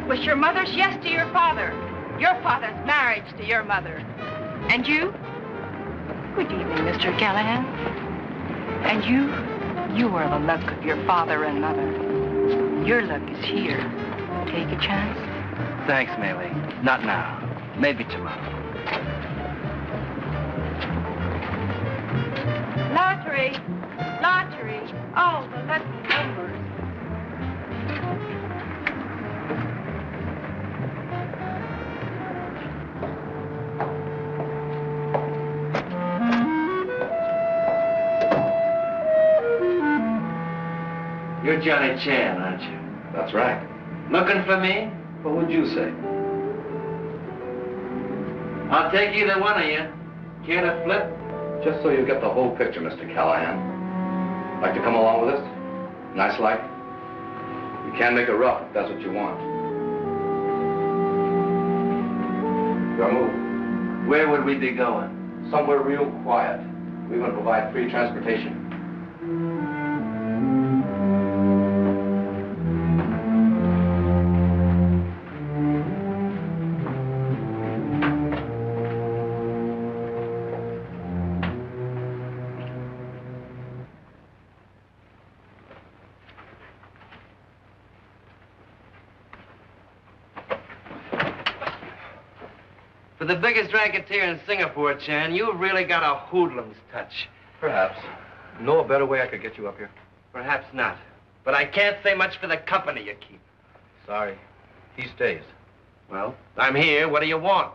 was your mother's yes to your father. Your father's marriage to your mother. And you? Good evening, Mr. Callahan. And you are the luck of your father and mother. Your luck is here. Take a chance? Thanks, Maylie. Not now. Maybe tomorrow. Lottery. Lottery. Oh, the lucky numbers. You're Johnny Chan, aren't you? That's right. Looking for me? What would you say? I'll take either one of you. Care to flip? Just so you get the whole picture, Mr. Callahan. Like to come along with us? Nice like? You can make it rough if that's what you want. Your move. Where would we be going? Somewhere real quiet. We're going to provide free transportation. For the biggest racketeer in Singapore, Chan, you've really got a hoodlum's touch. Perhaps. Know a better way I could get you up here? Perhaps not. But I can't say much for the company you keep. Sorry. He stays. Well, I'm here. What do you want?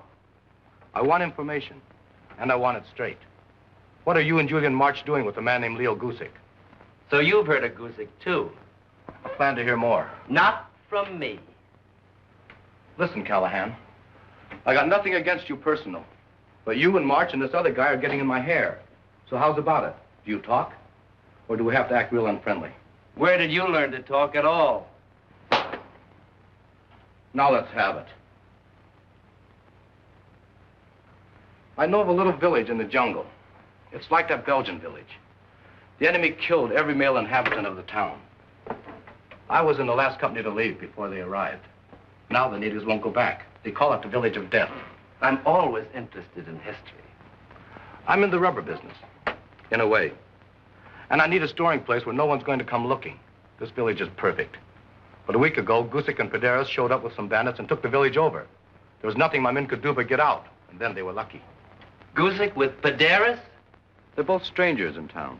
I want information, and I want it straight. What are you and Julian March doing with a man named Leo Gusick? So you've heard of Gusick, too? I plan to hear more. Not from me. Listen, Callahan. I got nothing against you personal, but you and March and this other guy are getting in my hair. So how's about it? Do you talk? Or do we have to act real unfriendly? Where did you learn to talk at all? Now let's have it. I know of a little village in the jungle. It's like that Belgian village. The enemy killed every male inhabitant of the town. I was in the last company to leave before they arrived. Now the natives won't go back. They call it the village of death. I'm always interested in history. I'm in the rubber business, in a way. And I need a storing place where no one's going to come looking. This village is perfect. But a week ago, Gusick and Pederis showed up with some bandits and took the village over. There was nothing my men could do but get out, and then they were lucky. Gusick with Pederis? They're both strangers in town,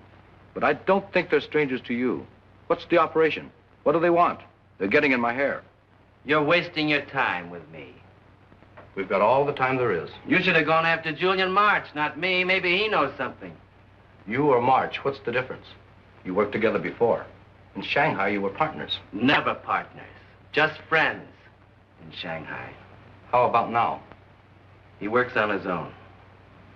but I don't think they're strangers to you. What's the operation? What do they want? They're getting in my hair. You're wasting your time with me. We've got all the time there is. You should have gone after Julian March, not me. Maybe he knows something. You or March, what's the difference? You worked together before. In Shanghai, you were partners. Never partners. Just friends in Shanghai. How about now? He works on his own.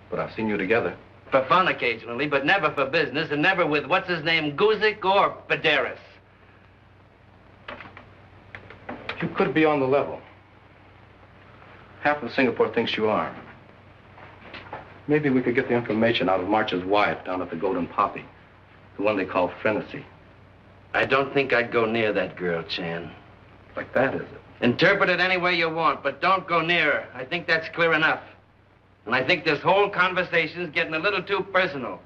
But I've seen you together. For fun occasionally, but never for business, and never with what's-his-name, Gusick or Pederis. You could be on the level. Half of Singapore thinks you are. Maybe we could get the information out of March's wife down at the Golden Poppy. The one they call Frenesy. I don't think I'd go near that girl, Chan. Like that, is it? Interpret it any way you want, but don't go near her. I think that's clear enough. And I think this whole conversation's getting a little too personal.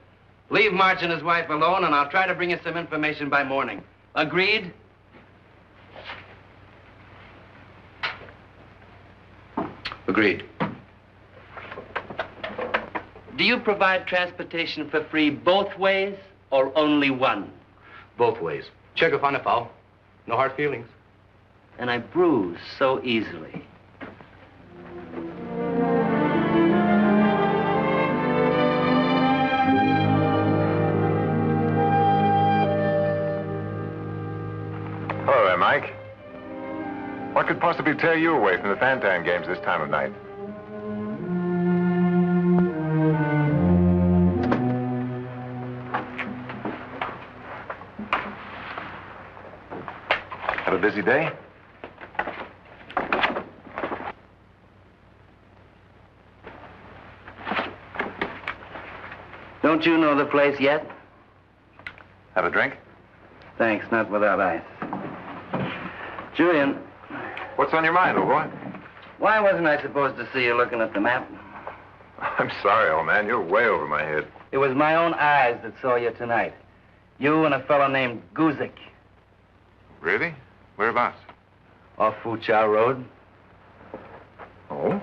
Leave March and his wife alone, and I'll try to bring you some information by morning. Agreed? Agreed. Do you provide transportation for free both ways or only one? Both ways. Check if on foul. No hard feelings. And I bruise so easily. Hello there, Mike. What could possibly tear you away from the Fantan games this time of night? Have a busy day? Don't you know the place yet? Have a drink? Thanks, not without ice. Julian. What's on your mind, old boy? Why wasn't I supposed to see you looking at the map? I'm sorry, old man. You're way over my head. It was my own eyes that saw you tonight. You and a fellow named Guzik. Really? Whereabouts? Off Fuchow Road. Oh?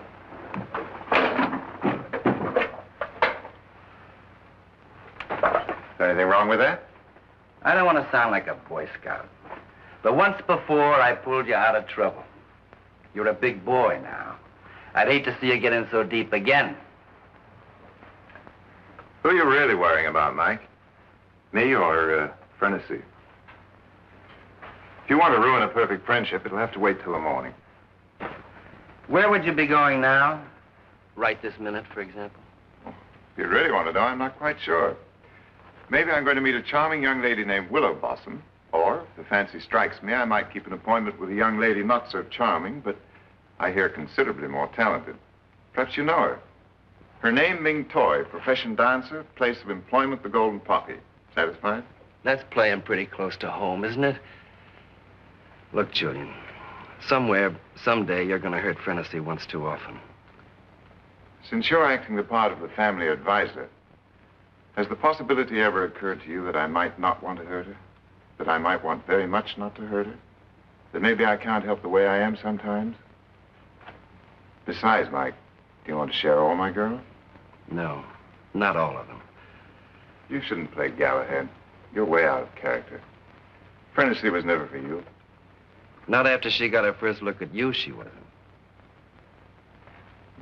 Is there anything wrong with that? I don't want to sound like a Boy Scout, but once before I pulled you out of trouble. You're a big boy now. I'd hate to see you get in so deep again. Who are you really worrying about, Mike? Me or Frenessy? If you want to ruin a perfect friendship, it'll have to wait till the morning. Where would you be going now? Right this minute, for example. If you really want to know, I'm not quite sure. Maybe I'm going to meet a charming young lady named Willow Blossom. Or, if the fancy strikes me, I might keep an appointment with a young lady not so charming, but I hear considerably more talented. Perhaps you know her. Her name, Ming Toy, profession dancer, place of employment, the Golden Poppy. Satisfied? That's playing pretty close to home, isn't it? Look, Julian, somewhere, someday, you're going to hurt Frenessy once too often. Since you're acting the part of the family advisor, has the possibility ever occurred to you that I might not want to hurt her? That I might want very much not to hurt her? That maybe I can't help the way I am sometimes? Besides, Mike, do you want to share all my girls? No, not all of them. You shouldn't play Galahad. You're way out of character. Frenessy was never for you. Not after she got her first look at you, she wasn't.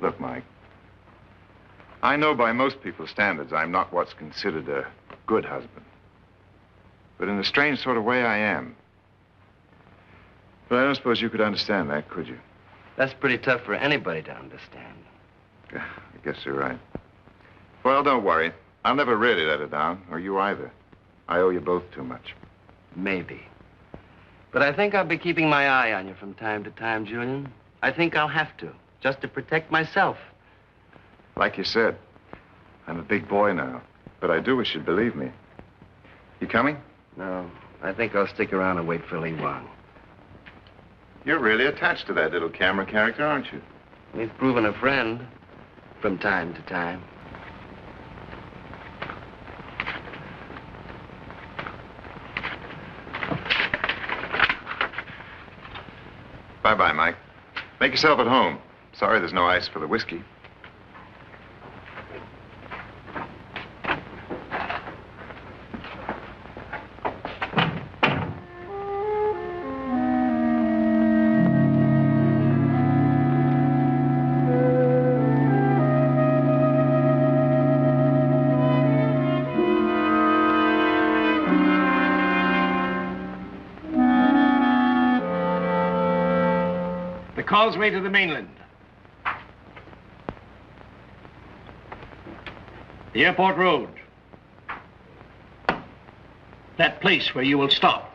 Look, Mike, I know by most people's standards I'm not what's considered a good husband. But in a strange sort of way, I am. But I don't suppose you could understand that, could you? That's pretty tough for anybody to understand. I guess you're right. Well, don't worry. I'll never really let her down, or you either. I owe you both too much. Maybe. But I think I'll be keeping my eye on you from time to time, Julian. I think I'll have to, just to protect myself. Like you said, I'm a big boy now, but I do wish you'd believe me. You coming? No, I think I'll stick around and wait for Lee Wang. You're really attached to that little camera character, aren't you? He's proven a friend from time to time. Bye-bye, Mike. Make yourself at home. Sorry there's no ice for the whiskey. Causeway to the mainland. The airport road. That place where you will stop.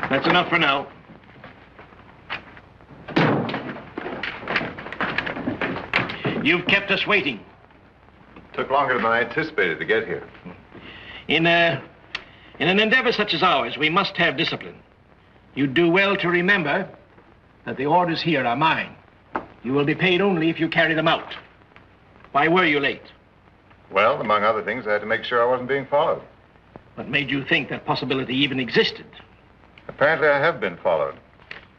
That's enough for now. You've kept us waiting. Took longer than I anticipated to get here. In an endeavor such as ours, we must have discipline. You'd do well to remember that the orders here are mine. You will be paid only if you carry them out. Why were you late? Well, among other things, I had to make sure I wasn't being followed. What made you think that possibility even existed? Apparently, I have been followed,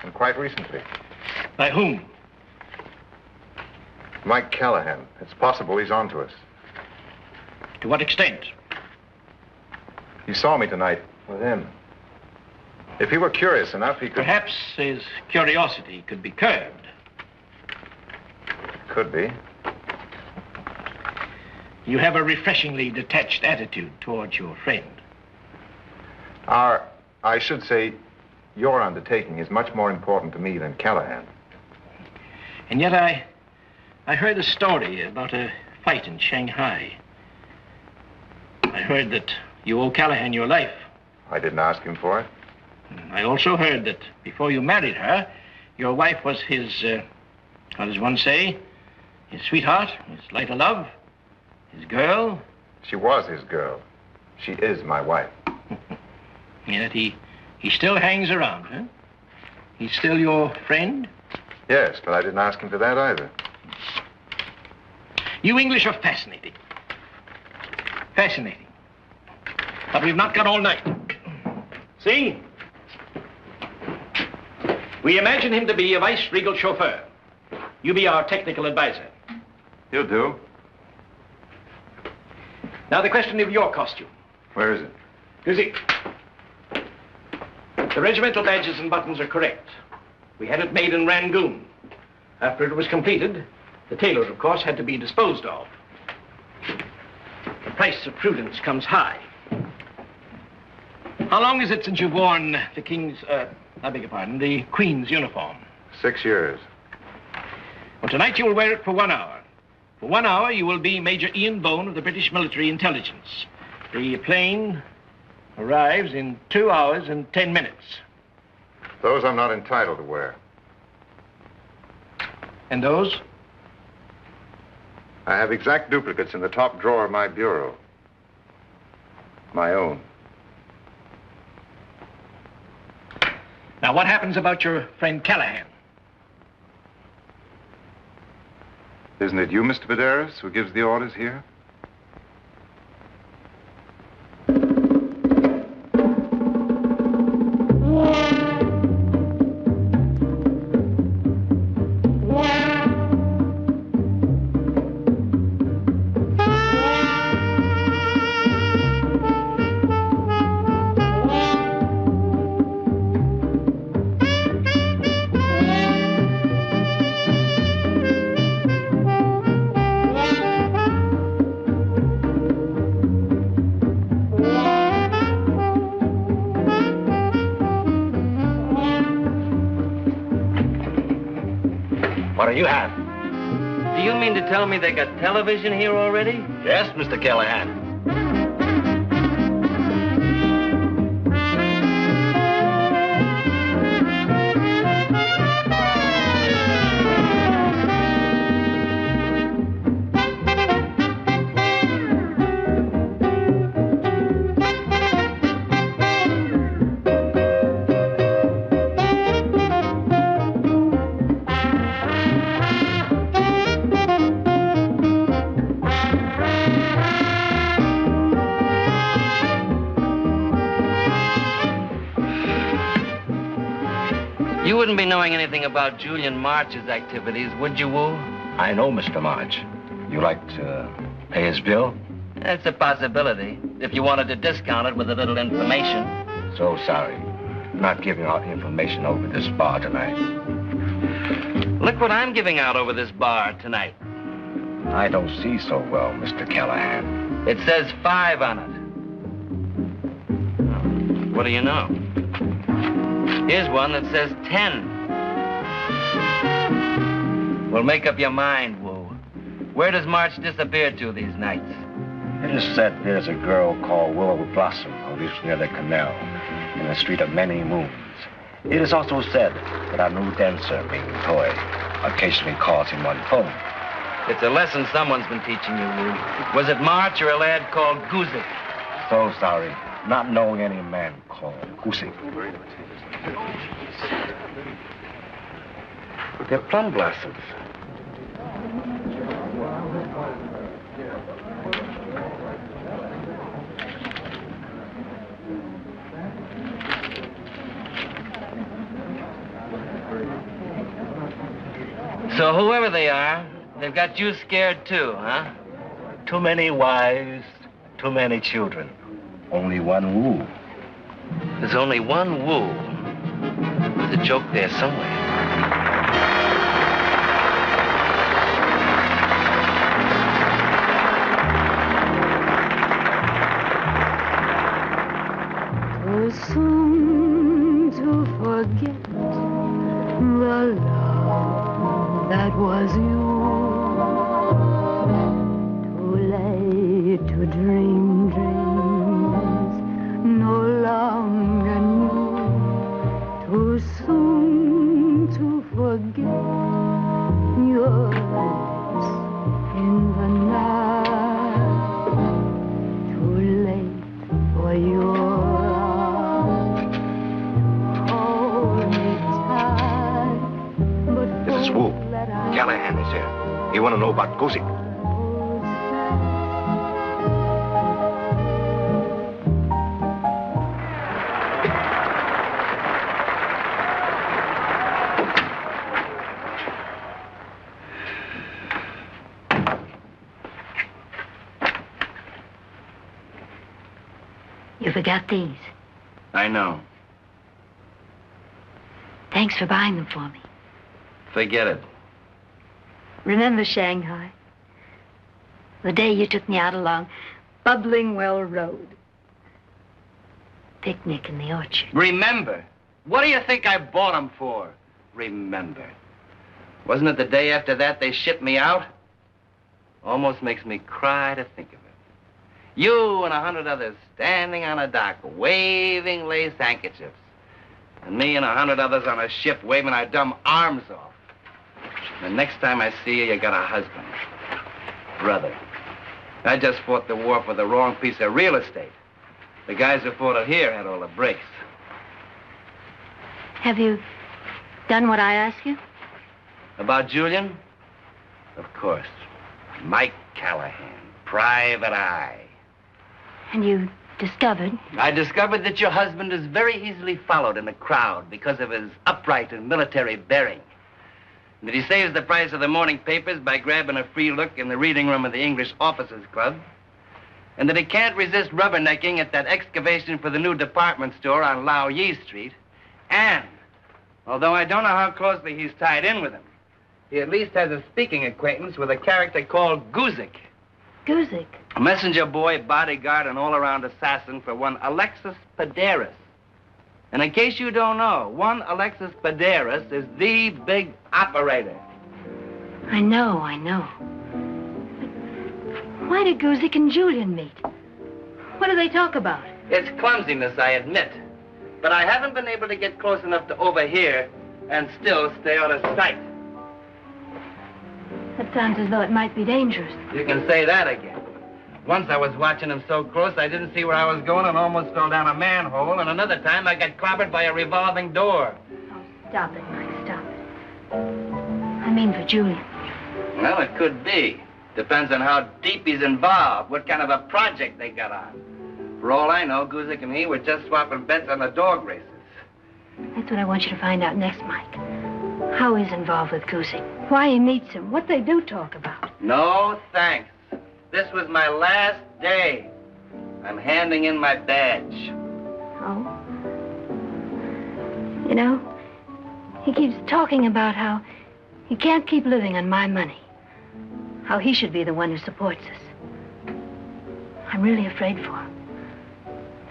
and quite recently. By whom? Mike Callahan. It's possible he's on to us. To what extent? He saw me tonight with him. If he were curious enough, he could... Perhaps his curiosity could be curbed. Could be. You have a refreshingly detached attitude towards your friend. I should say, your undertaking is much more important to me than Callahan. And yet I heard a story about a fight in Shanghai. I heard that you owe Callahan your life. I didn't ask him for it. I also heard that before you married her, your wife was his, how does one say, his sweetheart, his light of love, his girl. She was his girl. She is my wife. Yet he still hangs around, huh? He's still your friend? Yes, but I didn't ask him for that either. You English are fascinating. Fascinating. But we've not got all night. See? We imagine him to be a vice-regal chauffeur. You be our technical advisor. He'll do. Now the question of your costume. Where is it? You see, the regimental badges and buttons are correct. We had it made in Rangoon. After it was completed, the tailor, of course, had to be disposed of. The price of prudence comes high. How long is it since you've worn the King's, I beg your pardon, the Queen's uniform? 6 years. Well, tonight you will wear it for 1 hour. For 1 hour, you will be Major Ian Bone of the British Military Intelligence. The plane arrives in 2 hours and 10 minutes. Those I'm not entitled to wear. And those? I have exact duplicates in the top drawer of my bureau. My own. Now, what happens about your friend Callahan? Isn't it you, Mr. Vidaris, who gives the orders here? What do you have? Do you mean to tell me they got television here already? Yes, Mr. Callahan. You wouldn't be knowing anything about Julian March's activities, would you, Wu? I know Mr. March. You like to pay his bill? That's a possibility, if you wanted to discount it with a little information. So sorry. Not giving out information over this bar tonight. Look what I'm giving out over this bar tonight. I don't see so well, Mr. Callahan. It says 5 on it. What do you know? Here's one that says 10. Well, make up your mind, Wu. Where does March disappear to these nights? It is said there's a girl called Willow Blossom who lives near the canal in the Street of Many Moons. It is also said that our new dancer, Ming Toy, occasionally calls him on phone. It's a lesson someone's been teaching you, Wu. Was it March or a lad called Guzik? So sorry. Not knowing any man called Goosey. They're plum blossoms. So whoever they are, they've got you scared too, huh? Too many wives, too many children. Only one Wu. There's only one Wu. There's a joke there somewhere. Too soon to forget the love that was you. Too late to dream dreams no longer new. Too soon to forget your lips in the night. Too late for your arms to hold me tight. swoop. Callahan is here. He want to know about Guzik. You forgot these. I know. Thanks for buying them for me. Forget it. Remember Shanghai? The day you took me out along Bubbling Well Road. Picnic in the orchard. Remember? What do you think I bought them for? Remember. Wasn't it the day after that they shipped me out? Almost makes me cry to think of it. You and 100 others standing on a dock, waving lace handkerchiefs. And me and 100 others on a ship waving our dumb arms off. The next time I see you, you got a husband. Brother. I just fought the war for the wrong piece of real estate. The guys who fought it here had all the breaks. Have you done what I asked you? About Julian? Of course. Mike Callahan, private eye. And you discovered? I discovered that your husband is very easily followed in a crowd because of his upright and military bearing. And that he saves the price of the morning papers by grabbing a free look in the reading room of the English Officers Club. And that he can't resist rubbernecking at that excavation for the new department store on Lao Yi Street. And, although I don't know how closely he's tied in with him, he at least has a speaking acquaintance with a character called Guzik. Guzik? A messenger boy, bodyguard, and all-around assassin for one Alexis Paderas. And in case you don't know, one Alexis Paderas is the big operator. I know. But why did Guzik and Julian meet? What do they talk about? It's clumsiness, I admit. But I haven't been able to get close enough to overhear and still stay out of sight. That sounds as though it might be dangerous. You can say that again. Once I was watching him so close, I didn't see where I was going and almost fell down a manhole. And another time, I got clobbered by a revolving door. Oh, stop it, Mike, stop it. I mean for Julian. Well, it could be. Depends on how deep he's involved, what kind of a project they got on. For all I know, Guzik and he were just swapping bets on the dog races. That's what I want you to find out next, Mike. How he's involved with Guzik. Why he meets him. What they do talk about. No, thanks. This was my last day. I'm handing in my badge. Oh? You know, he keeps talking about how he can't keep living on my money. How he should be the one who supports us. I'm really afraid for him.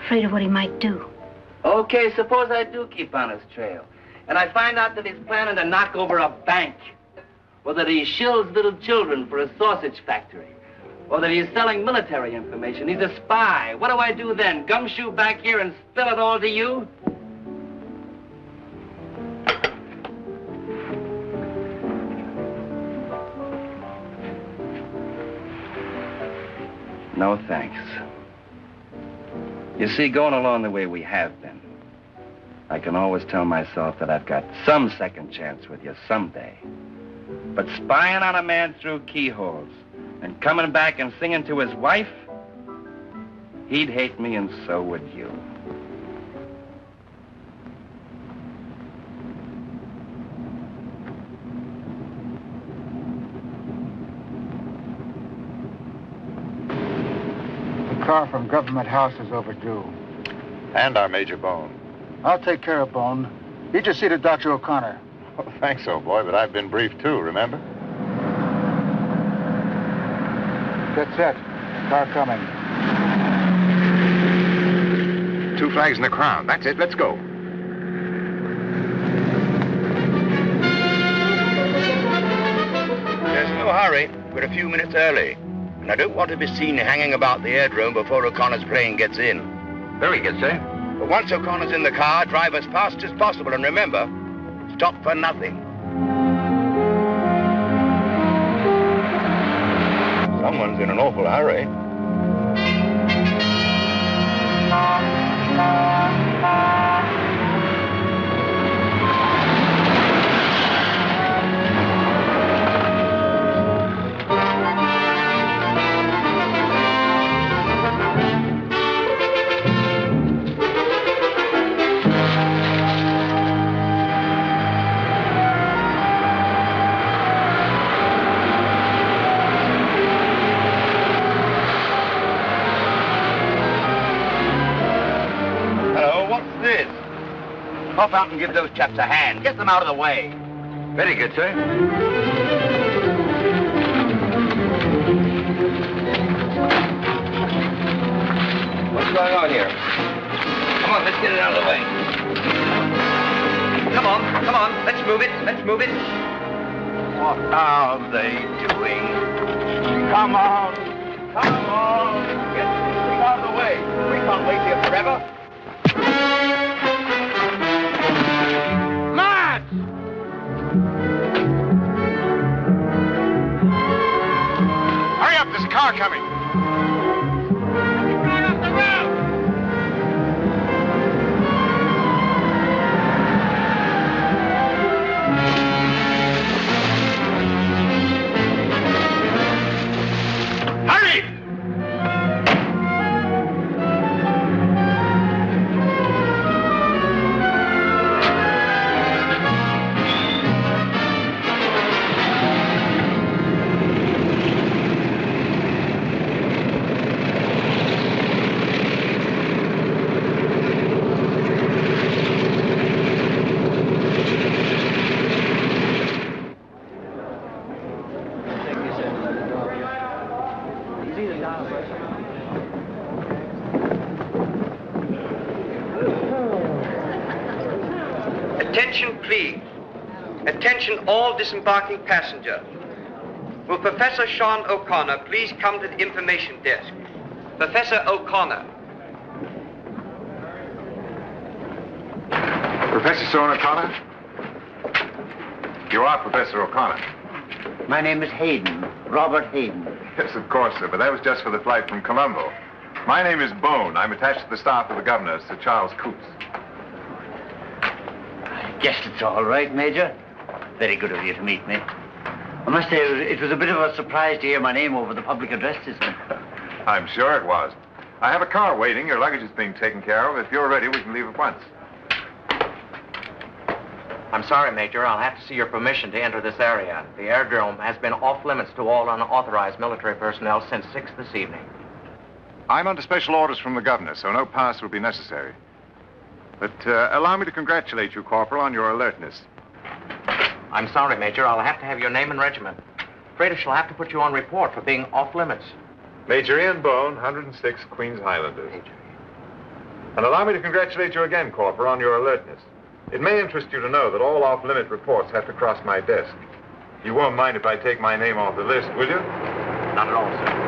Afraid of what he might do. Okay, suppose I do keep on his trail. And I find out that he's planning to knock over a bank. Or that he shills little children for a sausage factory. Or that he's selling military information. He's a spy. What do I do then? Gumshoe back here and spill it all to you? No, thanks. You see, going along the way we have been, I can always tell myself that I've got some second chance with you someday. But spying on a man through keyholes and coming back and singing to his wife, he'd hate me and so would you. The car from Government House is overdue. And our Major Bone. I'll take care of Bone. You just see to Dr. O'Connor. Oh, thanks, old boy, but I've been briefed too, remember? Get set. Car coming. 2 flags in the crown. That's it. Let's go. There's no hurry. We're a few minutes early. And I don't want to be seen hanging about the aerodrome before O'Connor's plane gets in. Very good, sir. But once O'Connor's in the car, drive as fast as possible. And remember, stop for nothing. Someone's in an awful hurry. Hop out and give those chaps a hand. Get them out of the way. Very good, sir. What's going on here? Come on, let's get it out of the way. Come on, let's move it. What are they doing? Come on. Get this thing out of the way. We can't wait here forever. March! Hurry up, there's a car coming. Right off the road! Hurry! Attention, please. Attention, all disembarking passengers. Will Professor Sean O'Connor please come to the information desk? Professor O'Connor. Professor Sean O'Connor? You are Professor O'Connor. My name is Hayden. Robert Hayden. Yes, of course, sir, but that was just for the flight from Colombo. My name is Bone. I'm attached to the staff of the governor, Sir Charles Coots. Guess it's all right, Major. Very good of you to meet me. I must say, it was a bit of a surprise to hear my name over the public address system. I'm sure it was. I have a car waiting. Your luggage is being taken care of. If you're ready, we can leave at once. I'm sorry, Major. I'll have to see your permission to enter this area. The aerodrome has been off limits to all unauthorized military personnel since 6 this evening. I'm under special orders from the governor, so no pass will be necessary. But allow me to congratulate you, Corporal, on your alertness. I'm sorry, Major. I'll have to have your name and regiment. Afraid I shall have to put you on report for being off limits. Major Ian Bone, 106 Queens Highlanders. Major. And allow me to congratulate you again, Corporal, on your alertness. It may interest you to know that all off-limit reports have to cross my desk. You won't mind if I take my name off the list, will you? Not at all, sir.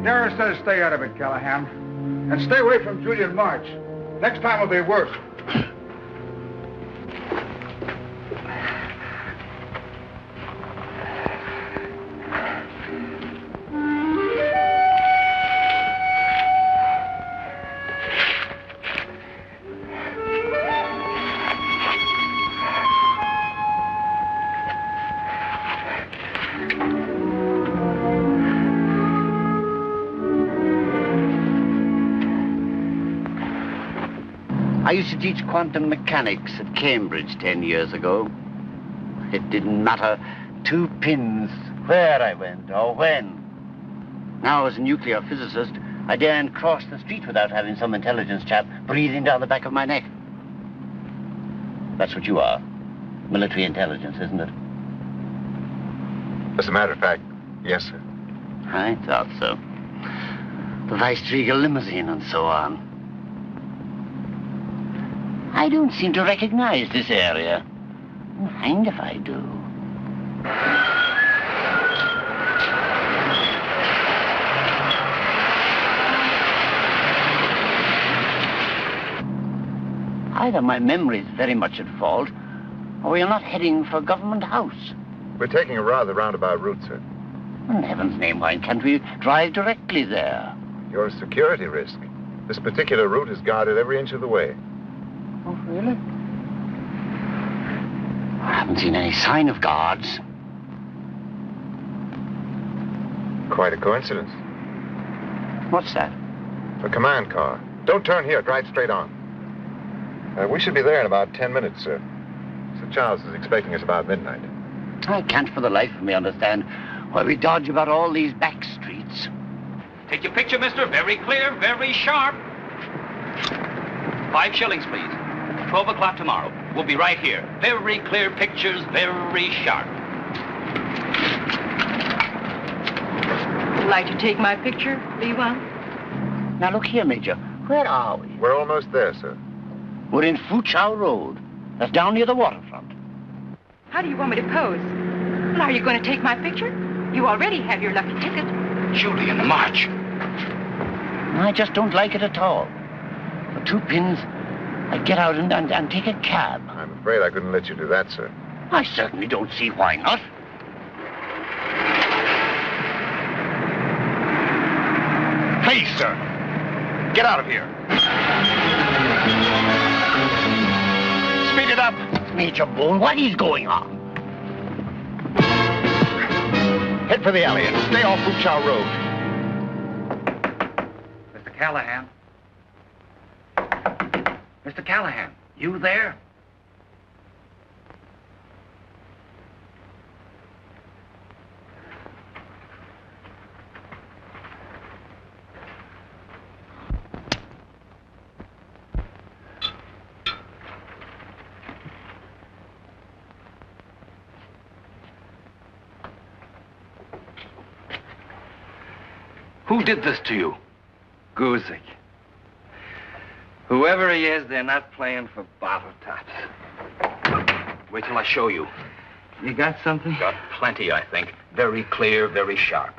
Dara says stay out of it, Callahan. And stay away from Julian March. Next time will be worse. I used to teach quantum mechanics at Cambridge 10 years ago. It didn't matter 2 pins where I went or when. Now, as a nuclear physicist, I daren't cross the street without having some intelligence chap breathing down the back of my neck. That's what you are. Military intelligence, isn't it? As a matter of fact, yes, sir. I thought so. The Vice Regal limousine and so on. I don't seem to recognize this area. Mind if I do. Either my memory is very much at fault, or we are not heading for Government House. We're taking a rather roundabout route, sir. In heaven's name, why can't we drive directly there? You're a security risk. This particular route is guarded every inch of the way. Oh, really? I haven't seen any sign of guards. Quite a coincidence. What's that? A command car. Don't turn here. Drive straight on. We should be there in about 10 minutes, sir. Sir Charles is expecting us about midnight. I can't for the life of me understand why we dodge about all these back streets. Take your picture, mister. Very clear, very sharp. 5 shillings, please. 12 o'clock tomorrow. We'll be right here. Very clear pictures, very sharp. Would you like to take my picture, Lee Wong? Now, look here, Major. Where are we? We're almost there, sir. We're in Fuchow Road. That's down near the waterfront. How do you want me to pose? Well, are you going to take my picture? You already have your lucky ticket. Julian, march. I just don't like it at all. For 2 pins, I'd get out and take a cab. I'm afraid I couldn't let you do that, sir. I certainly don't see why not. Please, sir. Get out of here. Speed it up. Major Bull, what is going on? Head for the alley and stay off Fuchow Road. Mr. Callahan? Mr. Callahan, you there? Who did this to you? Guzik. Whoever he is, they're not playing for bottle tops. Wait till I show you. You got something? Got plenty, I think. Very clear, very sharp.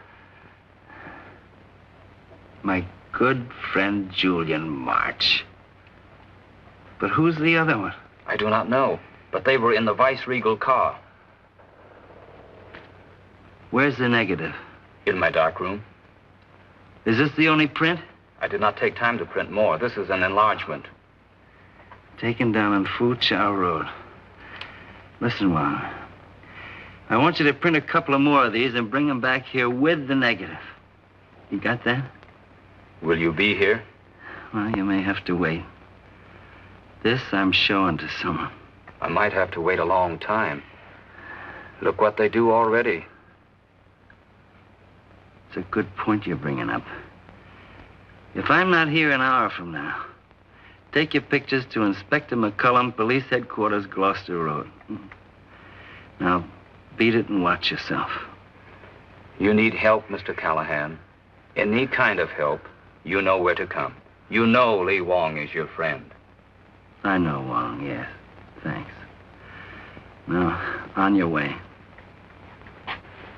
My good friend Julian March. But who's the other one? I do not know, but they were in the Vice-Regal car. Where's the negative? In my dark room. Is this the only print? I did not take time to print more. This is an enlargement. Taken down on Fuchow Road. Listen, Wong. I want you to print a couple of more of these and bring them back here with the negative. You got that? Will you be here? Well, you may have to wait. This I'm showing to someone. I might have to wait a long time. Look what they do already. It's a good point you're bringing up. If I'm not here an hour from now, take your pictures to Inspector McCullum, Police Headquarters, Gloucester Road. Now, beat it and watch yourself. You need help, Mr. Callahan. Any kind of help, you know where to come. You know Lee Wong is your friend. I know, Wong, yes. Thanks. Now, on your way.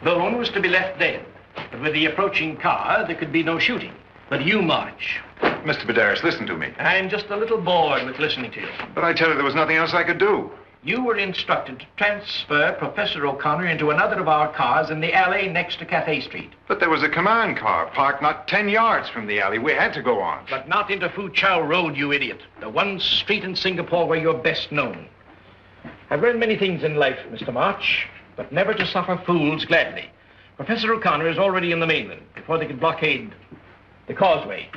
The loan was to be left then. But with the approaching car, there could be no shooting. But you march. Mr. Badaris, listen to me. I'm just a little bored with listening to you. But I tell you, there was nothing else I could do. You were instructed to transfer Professor O'Connor into another of our cars in the alley next to Cafe Street. But there was a command car parked not 10 yards from the alley. We had to go on. But not into Fuchow Road, you idiot. The one street in Singapore where you're best known. I've learned many things in life, Mr. March, but never to suffer fools gladly. Professor O'Connor is already in the mainland before they could blockade the causeway.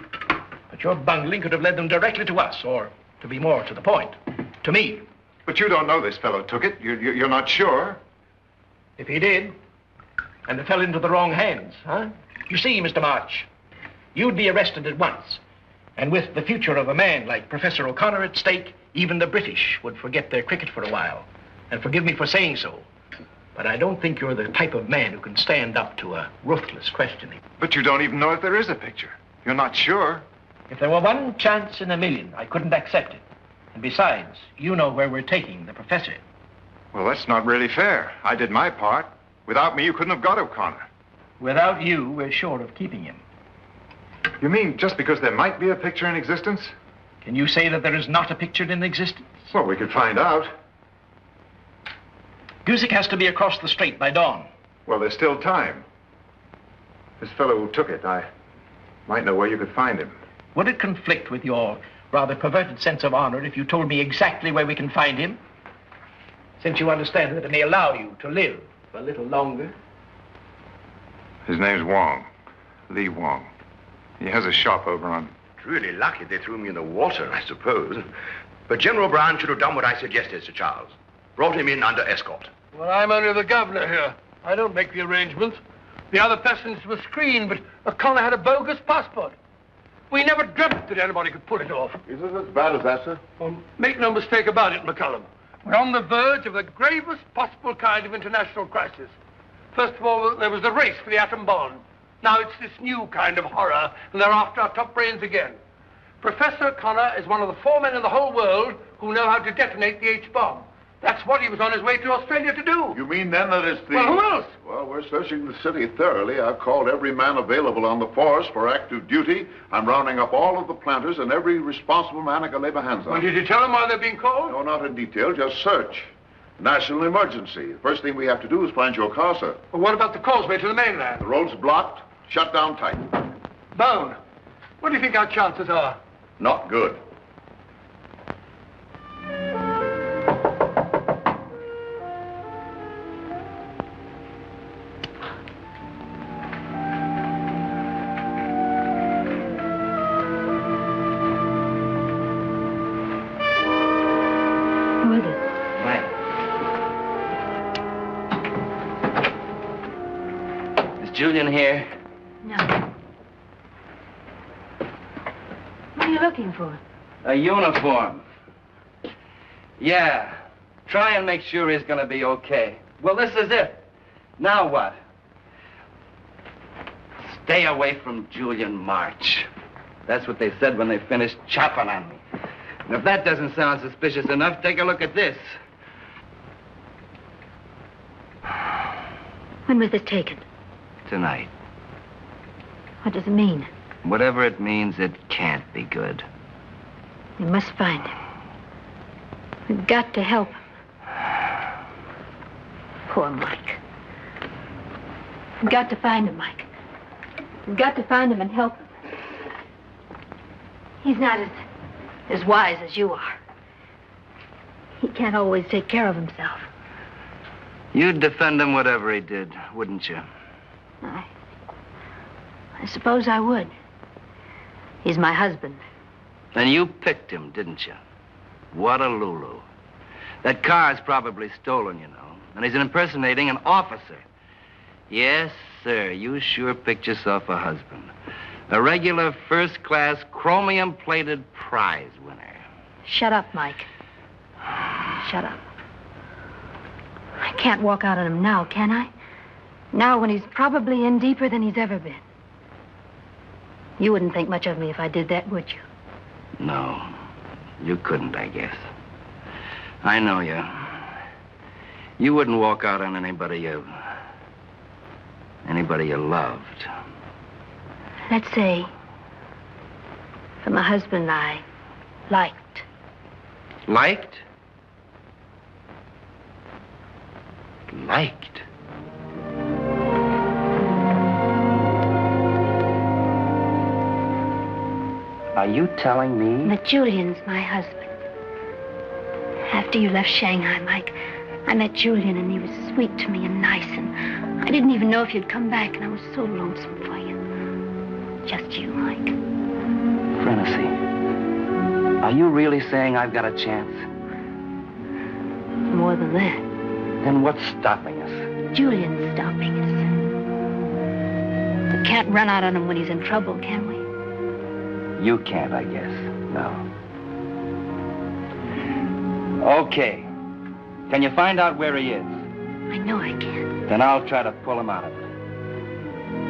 But your bungling could have led them directly to us, or, to be more to the point, to me. But you don't know this fellow took it. You're not sure. If he did, and it fell into the wrong hands, huh? You see, Mr. March, you'd be arrested at once. And with the future of a man like Professor O'Connor at stake, even the British would forget their cricket for a while. And forgive me for saying so. But I don't think you're the type of man who can stand up to a ruthless questioning. But you don't even know if there is a picture. You're not sure. If there were one chance in a million, I couldn't accept it. And besides, you know where we're taking the professor. Well, that's not really fair. I did my part. Without me, you couldn't have got O'Connor. Without you, we're sure of keeping him. You mean just because there might be a picture in existence? Can you say that there is not a picture in existence? Well, we could find out. Guzik has to be across the strait by dawn. Well, there's still time. This fellow who took it, I might know where you could find him. Would it conflict with your rather perverted sense of honor if you told me exactly where we can find him? Since you understand that it may allow you to live for a little longer. His name's Wong. Lee Wong. He has a shop over on... It's really lucky they threw me in the water, I suppose. But General Brown should have done what I suggested, Sir Charles. Brought him in under escort. Well, I'm only the governor here. I don't make the arrangements. The other passengers were screened, but O'Connor had a bogus passport. We never dreamt that anybody could pull it off. Is it as bad as that, sir? Well, make no mistake about it, McCullum. We're on the verge of the gravest possible kind of international crisis. First of all, there was the race for the atom bomb. Now it's this new kind of horror, and they're after our top brains again. Professor O'Connor is one of the 4 men in the whole world who know how to detonate the H-bomb. That's what he was on his way to Australia to do. You mean then that it's the... Well, who else? Well, we're searching the city thoroughly. I've called every man available on the force for active duty. I'm rounding up all of the planters and every responsible man I can lay my hands on. Well, did you tell them why they're being called? No, not in detail, just search. National emergency. The first thing we have to do is find your car, sir. Well, what about the causeway to the mainland? The road's blocked, shut down tight. Bone, what do you think our chances are? Not good. Who is it? Is Julian here? No. What are you looking for? A uniform. Yeah. Try and make sure he's gonna be okay. Well, this is it. Now what? Stay away from Julian March. That's what they said when they finished chopping on me. And if that doesn't sound suspicious enough, take a look at this. When was this taken? Tonight. What does it mean? Whatever it means, it can't be good. We must find him. We've got to help him. Poor Mike. We've got to find him, Mike. We've got to find him and help him. He's not as wise as you are. He can't always take care of himself. You'd defend him whatever he did, wouldn't you? I suppose I would. He's my husband. And you picked him, didn't you? What a Lulu. That car's probably stolen, you know. And he's impersonating an officer. Yes, sir, you sure picked yourself a husband. A regular first-class chromium-plated prize winner. Shut up, Mike. Shut up. I can't walk out on him now, can I? Now when he's probably in deeper than he's ever been. You wouldn't think much of me if I did that, would you? No, you couldn't, I guess. I know you. You wouldn't walk out on anybody you loved. Let's say, from a husband I liked. Liked? Liked? Are you telling me? That Julian's my husband. After you left Shanghai, Mike, I met Julian and he was sweet to me and nice, and I didn't even know if you'd come back, and I was so lonesome for you. Just you, Mike. Frenessy, are you really saying I've got a chance? More than that. Then what's stopping us? Julian's stopping us. We can't run out on him when he's in trouble, can we? You can't, I guess. No. Okay. Can you find out where he is? I know I can. Then I'll try to pull him out of it.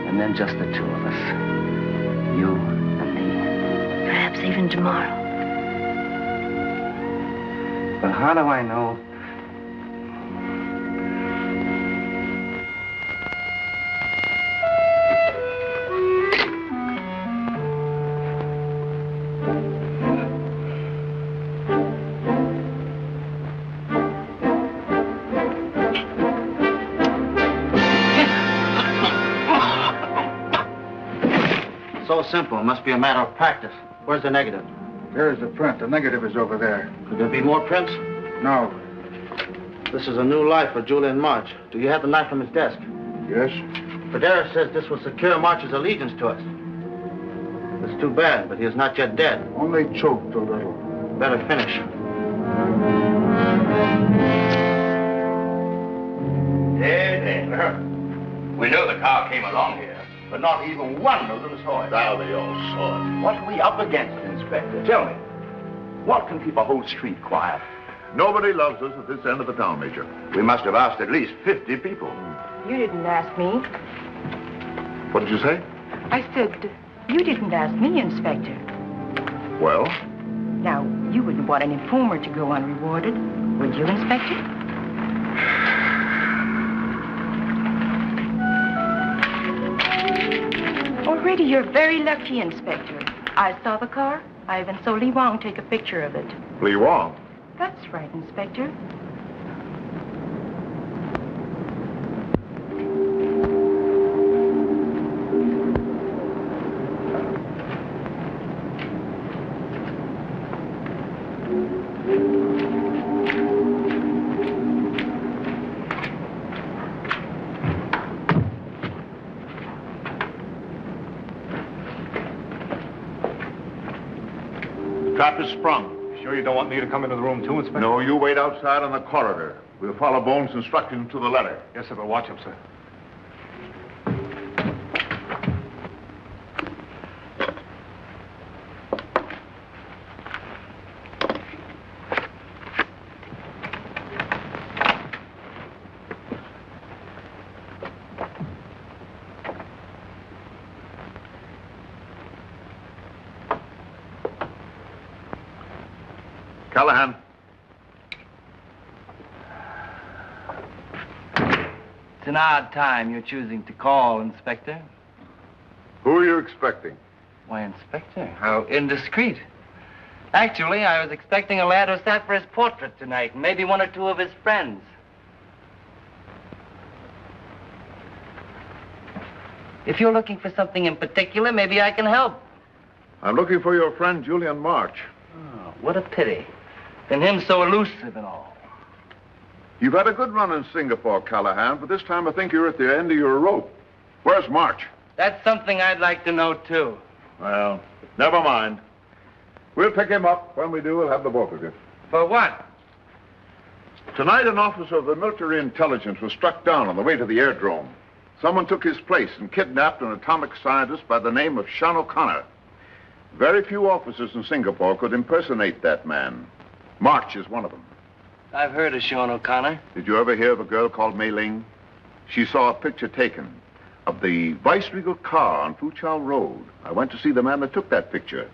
And then just the two of us. You and me. Perhaps even tomorrow. But how do I know? So simple. It must be a matter of practice. Where's the negative? There's the print. The negative is over there. Could there be more prints? No. This is a new life for Julian March. Do you have the knife from his desk? Yes? Federa says this will secure March's allegiance to us. It's too bad, but he is not yet dead. Only choked a little. Better finish. There. We know the car came along here, but not even one of them saw it. Now they all saw it. What are we up against, Inspector? Tell me. What can keep a whole street quiet? Nobody loves us at this end of the town, Major. We must have asked at least 50 people. You didn't ask me. What did you say? I said, you didn't ask me, Inspector. Well? Now, you wouldn't want an informer to go unrewarded, would you, Inspector? Already, you're very lucky, Inspector. I saw the car. I even saw Lee Wong take a picture of it. Lee Wong? That's right, Inspector. Trap is sprung. Sure you don't want me to come into the room too, Inspector? No, you wait outside on the corridor. We'll follow Bones' instructions to the letter. Yes, sir, but watch him, sir. Callahan. It's an odd time you're choosing to call, Inspector. Who are you expecting? Why, Inspector, how indiscreet. Actually, I was expecting a lad who sat for his portrait tonight, and maybe one or two of his friends. If you're looking for something in particular, maybe I can help. I'm looking for your friend Julian March. Oh, what a pity. And him so elusive and all. You've had a good run in Singapore, Callahan, but this time I think you're at the end of your rope. Where's March? That's something I'd like to know, too. Well, never mind. We'll pick him up. When we do, we'll have the both of you. For what? Tonight, an officer of the military intelligence was struck down on the way to the airdrome. Someone took his place and kidnapped an atomic scientist by the name of Sean O'Connor. Very few officers in Singapore could impersonate that man. March is one of them. I've heard of Sean O'Connor. Did you ever hear of a girl called Mei Ling? She saw a picture taken of the vice-regal car on Fuchao Road. I went to see the man that took that picture.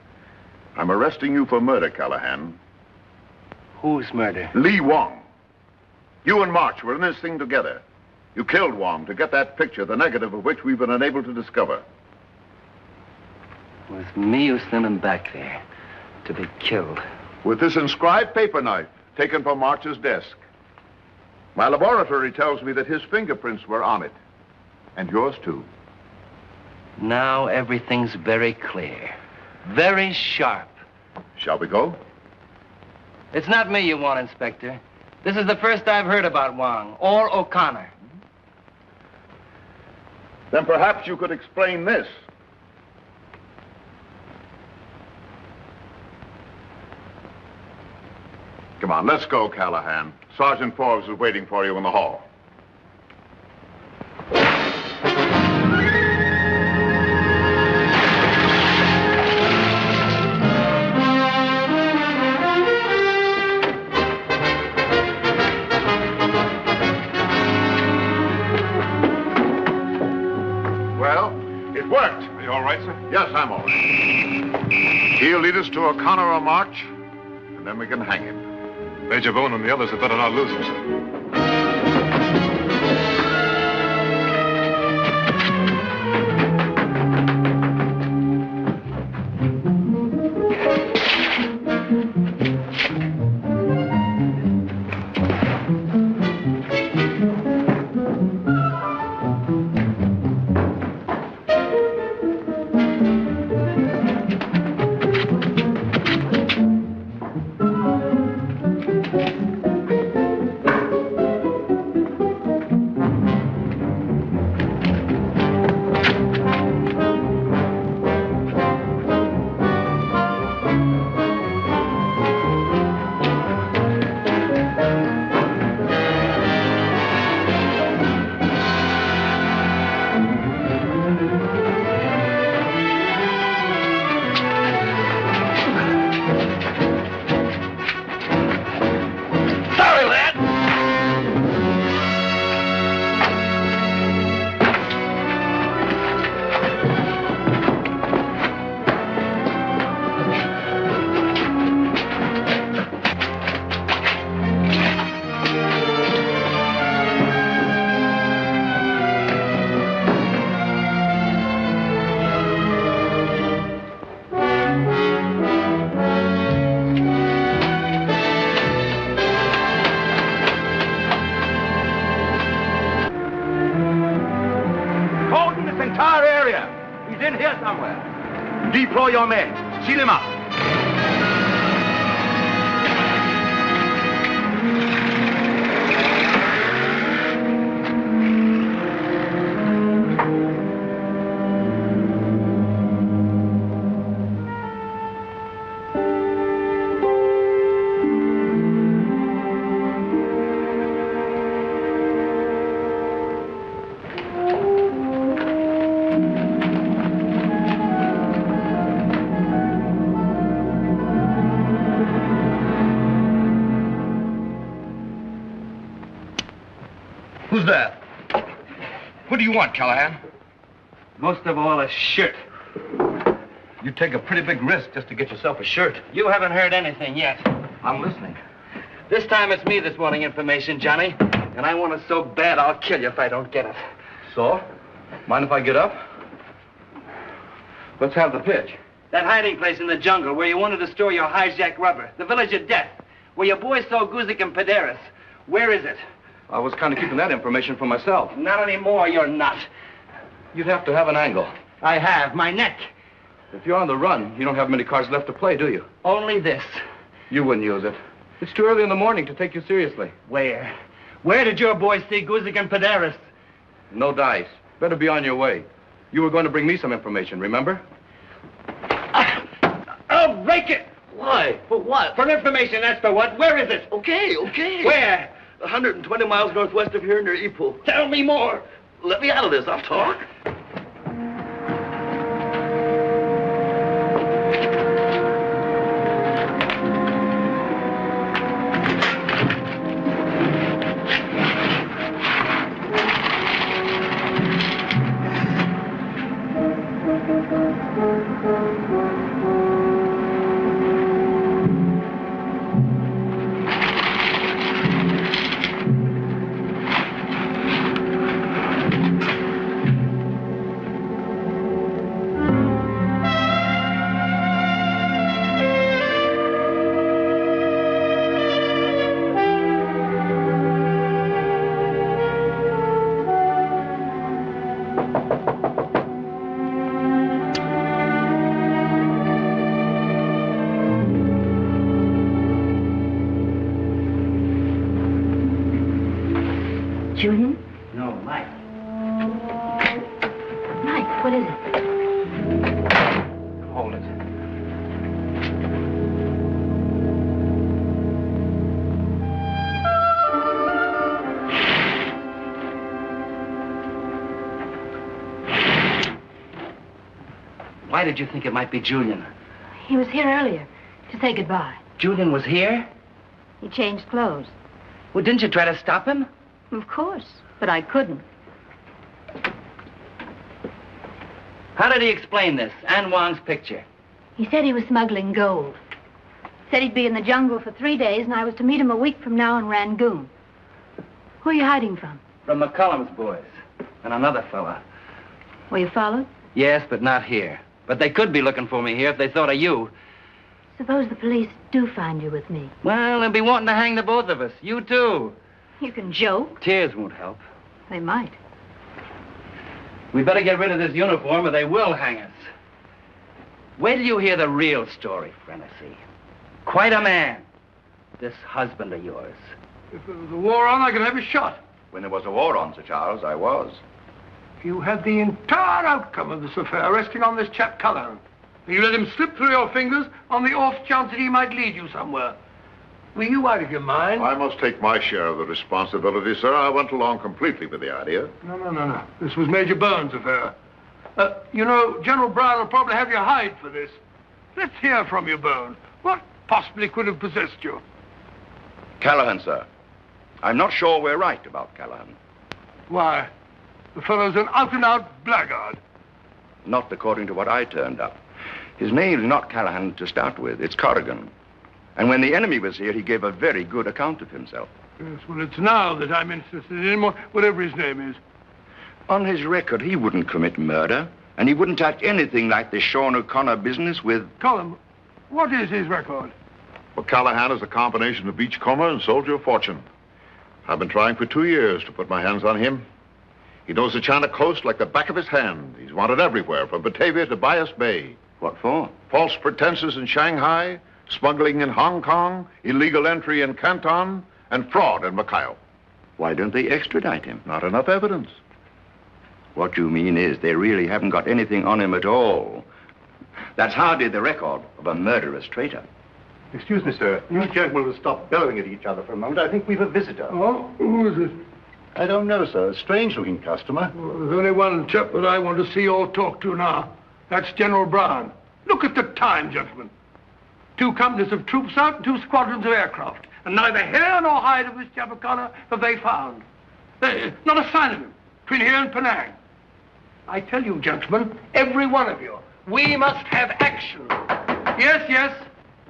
I'm arresting you for murder, Callahan. Whose murder? Lee Wong. You and March were in this thing together. You killed Wong to get that picture, the negative of which we've been unable to discover. It was me who sent him back there to be killed. With this inscribed paper knife taken from March's desk. My laboratory tells me that his fingerprints were on it. And yours, too. Now everything's very clear. Very sharp. Shall we go? It's not me you want, Inspector. This is the first I've heard about Wong or O'Connor. Then perhaps you could explain this. Come on, let's go, Callahan. Sergeant Forbes is waiting for you in the hall. Well, it worked. Are you all right, sir? Yes, I'm all right. He'll lead us to O'Connor or March, and then we can hang him. Major Boone and the others had better not lose him, sir. in here somewhere. Deploy your men. Seal him up. Who's that? What do you want, Callahan? Most of all, a shirt. You take a pretty big risk just to get yourself a shirt. You haven't heard anything yet. I'm listening. This time it's me that's wanting information, Johnny. And I want it so bad I'll kill you if I don't get it. So? Mind if I get up? Let's have the pitch. That hiding place in the jungle where you wanted to store your hijacked rubber. The village of death. Where your boys saw Guzik and Padaris. Where is it? I was kind of keeping that information for myself. Not anymore, you're not. You'd have to have an angle. I have. My neck. If you're on the run, you don't have many cards left to play, do you? Only this. You wouldn't use it. It's too early in the morning to take you seriously. Where? Where did your boys see Guzik and Padaris? No dice. Better be on your way. You were going to bring me some information, remember? I'll break it! Why? For what? For information, that's for what. Where is it? Okay, okay. Where? 120 miles northwest of here near Ipoh. Tell me more. Let me out of this. I'll talk. Julian? No, Mike. Mike, what is it? Hold it. Why did you think it might be Julian? He was here earlier to say goodbye. Julian was here? He changed clothes. Well, didn't you try to stop him? Of course, but I couldn't. How did he explain this? Ann Wong's picture. He said he was smuggling gold. Said he'd be in the jungle for 3 days, and I was to meet him a week from now in Rangoon. Who are you hiding from? From McCullum's boys. And another fella. Were you followed? Yes, but not here. But they could be looking for me here if they thought of you. Suppose the police do find you with me. Well, they'll be wanting to hang the both of us. You too. You can joke. Tears won't help. They might. We better get rid of this uniform or they will hang us. Wait till you hear the real story, Frenessy. Quite a man, this husband of yours. If there was a war on, I could have you shot. When there was a war on, Sir Charles, I was. You had the entire outcome of this affair resting on this chap Callahan. You let him slip through your fingers on the off chance that he might lead you somewhere. Were you out of your mind? I must take my share of the responsibility, sir. I went along completely with the idea. No. This was Major Burns' affair. You know, General Brown will probably have you hide for this. Let's hear from you, Burns. What possibly could have possessed you? Callahan, sir. I'm not sure we're right about Callahan. Why? The fellow's an out-and-out blackguard. Not according to what I turned up. His name's not Callahan to start with. It's Corrigan. And when the enemy was here, he gave a very good account of himself. Yes, well, it's now that I'm interested in him, whatever his name is. On his record, he wouldn't commit murder, and he wouldn't touch anything like this Sean O'Connor business with... Colin, what is his record? Well, Callahan is a combination of beachcomber and soldier of fortune. I've been trying for 2 years to put my hands on him. He knows the China coast like the back of his hand. He's wanted everywhere, from Batavia to Bias Bay. What for? False pretenses in Shanghai, smuggling in Hong Kong, illegal entry in Canton, and fraud in Macau. Why don't they extradite him? Not enough evidence. What you mean is they really haven't got anything on him at all. That's hardly the record of a murderous traitor. Excuse me, sir. You gentlemen will stop bellowing at each other for a moment. I think we've a visitor. Oh, who is it? I don't know, sir. A strange-looking customer. Well, there's only one chap that I want to see or talk to now. That's General Brown. Look at the time, gentlemen. 2 companies of troops out and 2 squadrons of aircraft. And neither hair nor hide of this chap O'Connor have they found. Not a sign of him between here and Penang. I tell you, gentlemen, every one of you, we must have action. Yes, yes.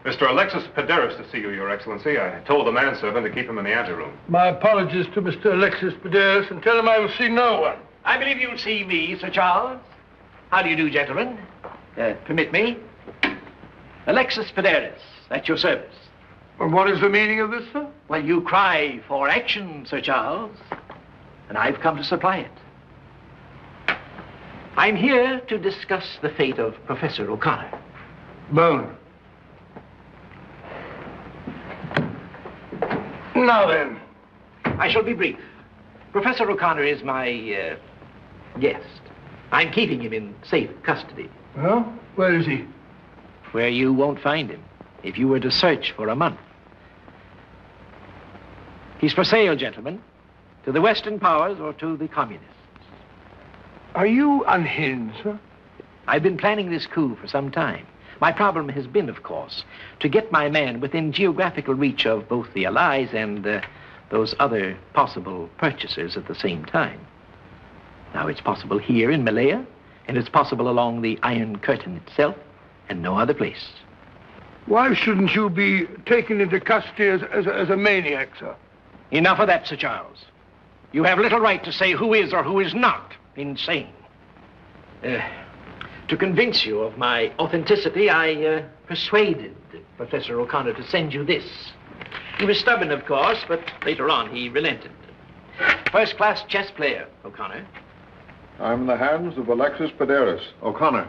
Mr. Alexis Pederis to see you, Your Excellency. I told the manservant to keep him in the anteroom. My apologies to Mr. Alexis Pederis, and tell him I will see no one. I believe you'll see me, Sir Charles. How do you do, gentlemen? Permit me. Alexis Pederis, at your service. And what is the meaning of this, sir? Well, you cry for action, Sir Charles, and I've come to supply it. I'm here to discuss the fate of Professor O'Connor. Bone. Now then. I shall be brief. Professor O'Connor is my guest. I'm keeping him in safe custody. Well, where is he? Where you won't find him if you were to search for a month. He's for sale, gentlemen, to the Western powers or to the communists. Are you unhinged, sir? I've been planning this coup for some time. My problem has been, of course, to get my man within geographical reach of both the Allies and those other possible purchasers at the same time. Now, it's possible here in Malaya, and it's possible along the Iron Curtain itself, and no other place. Why shouldn't you be taken into custody as a maniac, sir? Enough of that, Sir Charles. You have little right to say who is or who is not insane. To convince you of my authenticity, I persuaded Professor O'Connor to send you this. He was stubborn, of course, but later on he relented. First-class chess player, O'Connor. I'm in the hands of Alexis Pederis. O'Connor.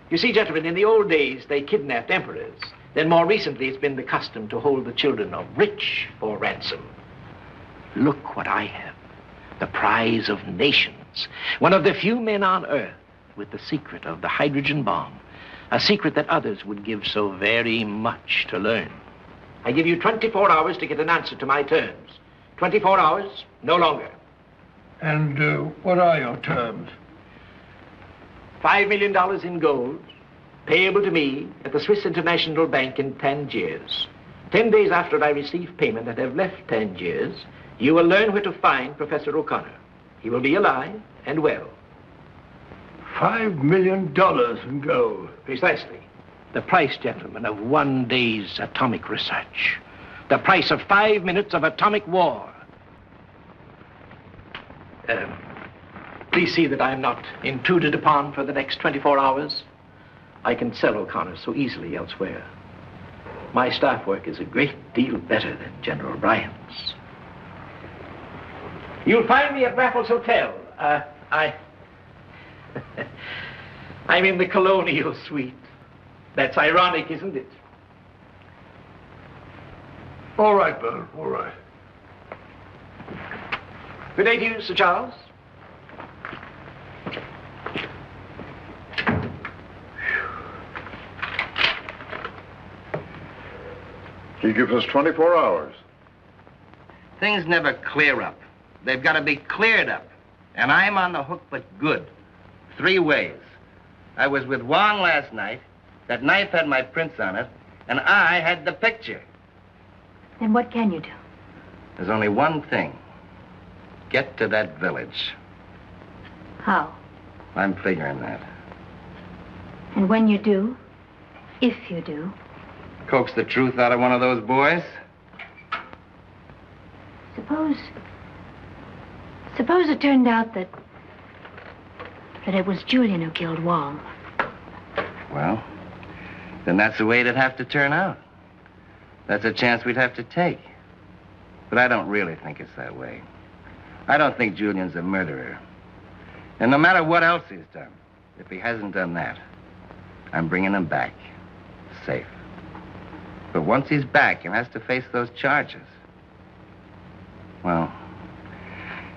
You see, gentlemen, in the old days, they kidnapped emperors. Then more recently, it's been the custom to hold the children of rich for ransom. Look what I have. The prize of nations. One of the few men on earth with the secret of the hydrogen bomb. A secret that others would give so very much to learn. I give you 24 hours to get an answer to my terms. 24 hours, no longer. And what are your terms? $5 million in gold, payable to me at the Swiss International Bank in Tangiers. 10 days after I receive payment and have left Tangiers, you will learn where to find Professor O'Connor. He will be alive and well. $5 million in gold. Precisely. The price, gentlemen, of 1 day's atomic research. The price of 5 minutes of atomic war. Please see that I'm not intruded upon for the next 24 hours. I can sell O'Connor so easily elsewhere. My staff work is a great deal better than General Bryant's. You'll find me at Raffles Hotel. I'm in the Colonial Suite. That's ironic, isn't it? All right, Bone, all right. Good day to you, Sir Charles. He gives us 24 hours. Things never clear up. They've got to be cleared up. And I'm on the hook, but good. 3 ways. I was with Wong last night. That knife had my prints on it, and I had the picture. Then what can you do? There's only one thing. Get to that village. How? I'm figuring that. And when you do, if you do, Coax the truth out of one of those boys? Suppose it turned out that it was Julian who killed Wong. Well, then that's the way it'd have to turn out. That's a chance we'd have to take. But I don't really think it's that way. I don't think Julian's a murderer. And no matter what else he's done, if he hasn't done that, I'm bringing him back. Safe. But once he's back and has to face those charges, well,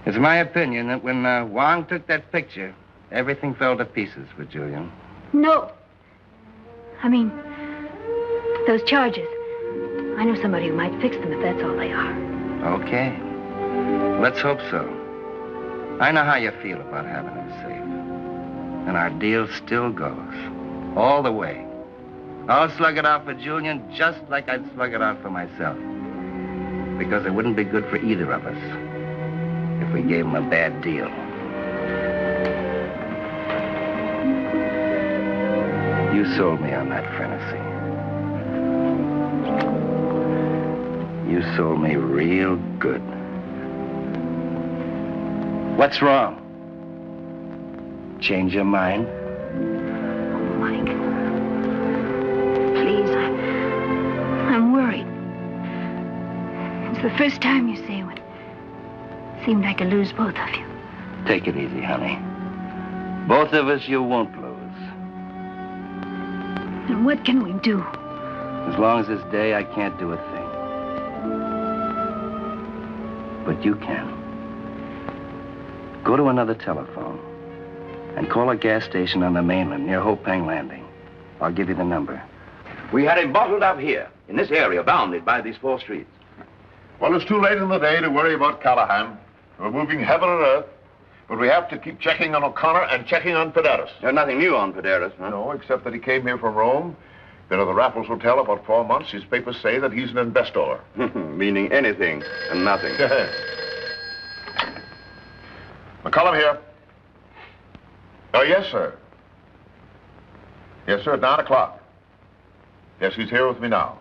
it's my opinion that when Wong took that picture, everything fell to pieces with Julian. No. I mean, those charges. I know somebody who might fix them if that's all they are. Okay. Let's hope so. I know how you feel about having him safe. And our deal still goes. All the way. I'll slug it out for Julian just like I'd slug it out for myself. Because it wouldn't be good for either of us if we gave him a bad deal. You sold me on that fantasy. You sold me real good. What's wrong? Change your mind? Oh, Mike. Please, I'm worried. It's the first time, you see, when it seemed I could lose both of you. Take it easy, honey. Both of us you won't lose. And what can we do? As long as this day, I can't do a thing. But you can. Go to another telephone and call a gas station on the mainland near Hopang Landing. I'll give you the number. We had him bottled up here, in this area, bounded by these 4 streets. Well, it's too late in the day to worry about Callahan. We're moving heaven and earth, but we have to keep checking on O'Connor and checking on Pederis. There's nothing new on Pederis, huh? No, except that he came here from Rome. Been at the Raffles Hotel about 4 months. His papers say that he's an investor. Meaning anything and nothing. McCullum here. Oh, yes, sir. Yes, sir, at 9 o'clock. Yes, he's here with me now.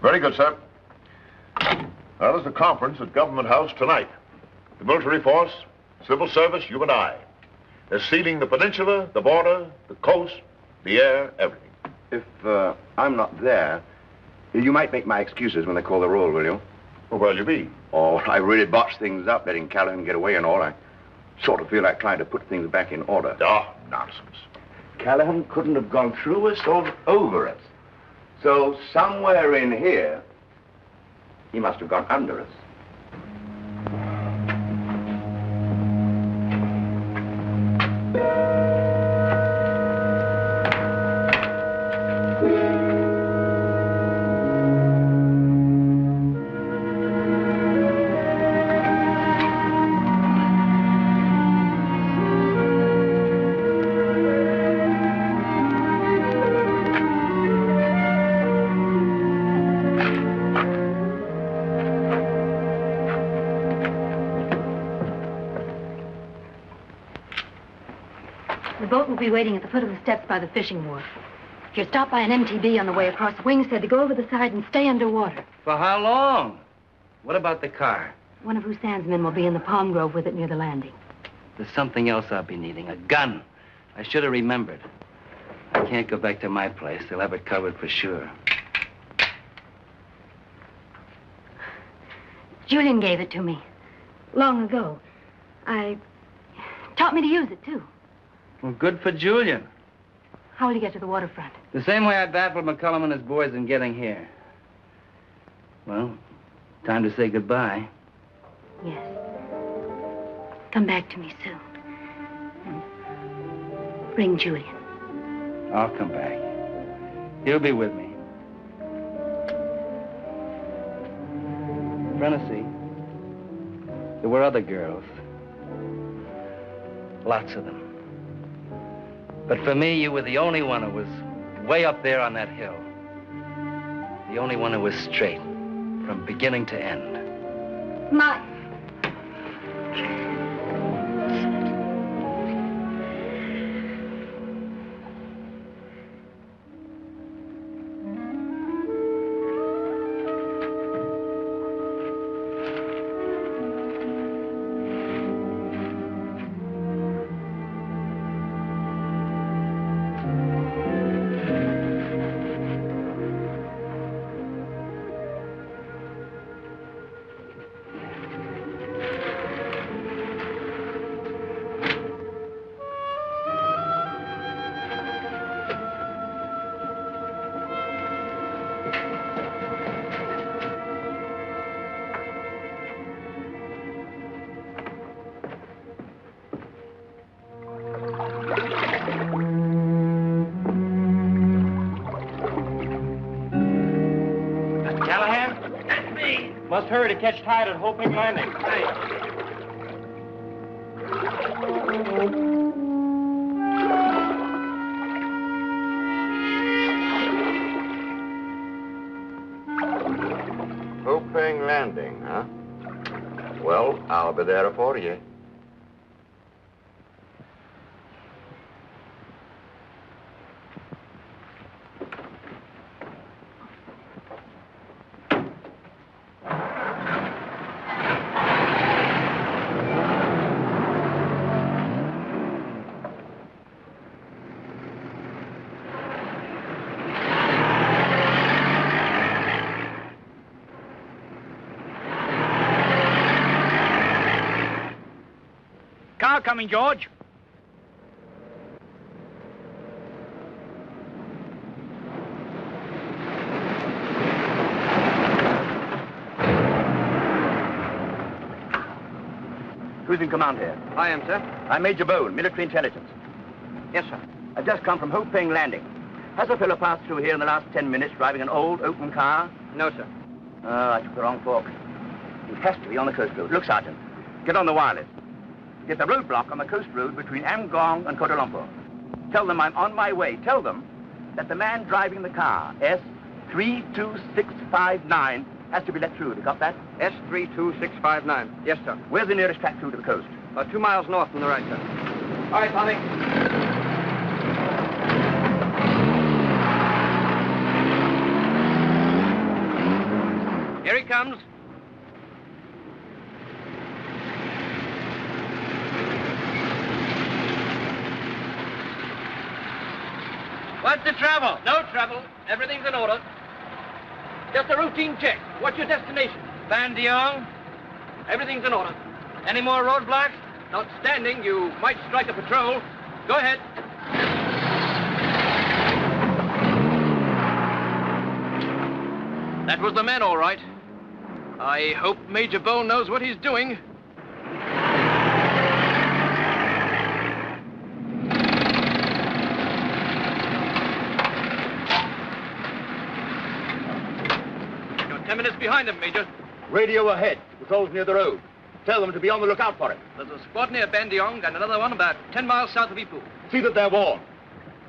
Very good, sir. Well, there's a conference at Government House tonight. The military force, civil service, you and I. They're sealing the peninsula, the border, the coast, the air, everything. If I'm not there, you might make my excuses when they call the roll, will you? Well, where'll you be? Oh, I really botched things up, letting Callahan get away and all. I sort of feel like trying to put things back in order. Oh, nonsense. Callahan couldn't have gone through us or over us. So somewhere in here, he must have gone under us. The boat will be waiting at the foot of the steps by the fishing wharf. If you're stopped by an MTB on the way across, Wing said to go over the side and stay underwater. For how long? What about the car? One of Hussein's men will be in the palm grove with it near the landing. There's something else I'll be needing. A gun. I should have remembered. I can't go back to my place. They'll have it covered for sure. Julian gave it to me long ago. Taught me to use it, too. Well, good for Julian. How will you get to the waterfront? The same way I baffled McCullum and his boys in getting here. Well, time to say goodbye. Yes. Come back to me soon. And bring Julian. I'll come back. He'll be with me. Prentice, there were other girls. Lots of them. But for me, you were the only one who was way up there on that hill. The only one who was straight, from beginning to end. Mike. Must hurry to catch tide at Hoping Landing. Hoping Landing, huh? Well, I'll be there for you. Car coming, George. Who's in command here? I am, sir. I'm Major Bone, military intelligence. Yes, sir. I've just come from Hoping Landing. Has a fellow passed through here in the last 10 minutes driving an old, open car? No, sir. Oh, I took the wrong fork. He has to be on the coast road. Look, Sergeant, get on the wireless. Get the roadblock on the coast road between Amgong and Kuala Lumpur. Tell them I'm on my way. Tell them that the man driving the car, S32659, has to be let through. You got that? S32659. Yes, sir. Where's the nearest track through to the coast? About 2 miles north from the right, sir. All right, Tommy. Here he comes. What's the trouble? No trouble. Everything's in order. Just a routine check. What's your destination? Bandiong. Everything's in order. Any more roadblocks? Outstanding. You might strike a patrol. Go ahead. That was the man, all right. I hope Major Bone knows what he's doing. You're 10 minutes behind him, Major. Radio ahead. Patrol's near the road. Tell them to be on the lookout for it. There's a squad near Bandiong and another one about 10 miles south of Ipoh. See that they're warned.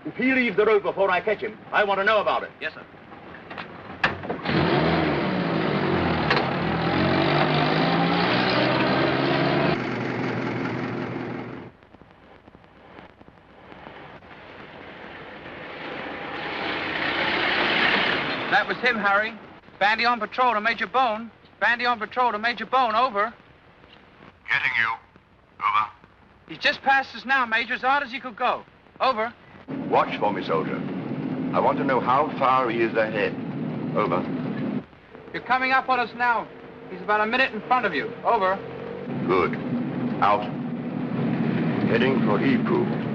If he leaves the road before I catch him, I want to know about it. Yes, sir. That was him, Harry. Bandiong patrol to Major Bone. Bandiong patrol to Major Bone, over. Getting you. Over. He's just past us now, Major, as hard as he could go. Over. Watch for me, soldier. I want to know how far he is ahead. Over. You're coming up on us now. He's about a minute in front of you. Over. Good. Out. Heading for Ipoh.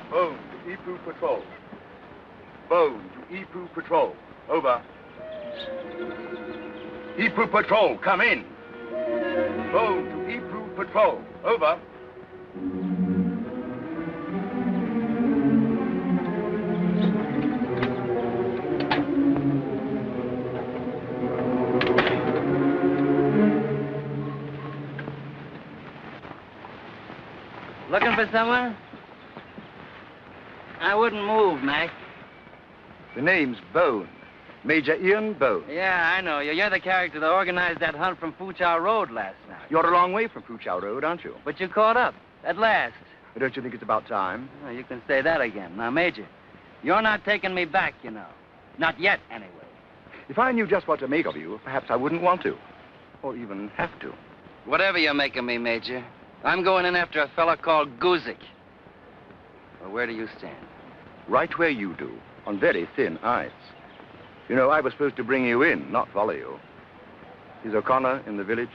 Bone to Ipoh Patrol. Bone to Ipoh Patrol. Over. Ipoh Patrol, come in. Bone to Ipoh Patrol. Over. for someone? I wouldn't move, Mac. The name's Bone. Major Ian Bone. Yeah, I know you. You're the character that organized that hunt from Fuchow Road last night. You're a long way from Fuchow Road, aren't you? But you caught up, at last. Don't you think it's about time? Oh, you can say that again. Now, Major, you're not taking me back, you know. Not yet, anyway. If I knew just what to make of you, perhaps I wouldn't want to. Or even have to. Whatever you're making me, Major, I'm going in after a fella called Guzik. Well, where do you stand? Right where you do, on very thin ice. You know, I was supposed to bring you in, not follow you. Is O'Connor in the village?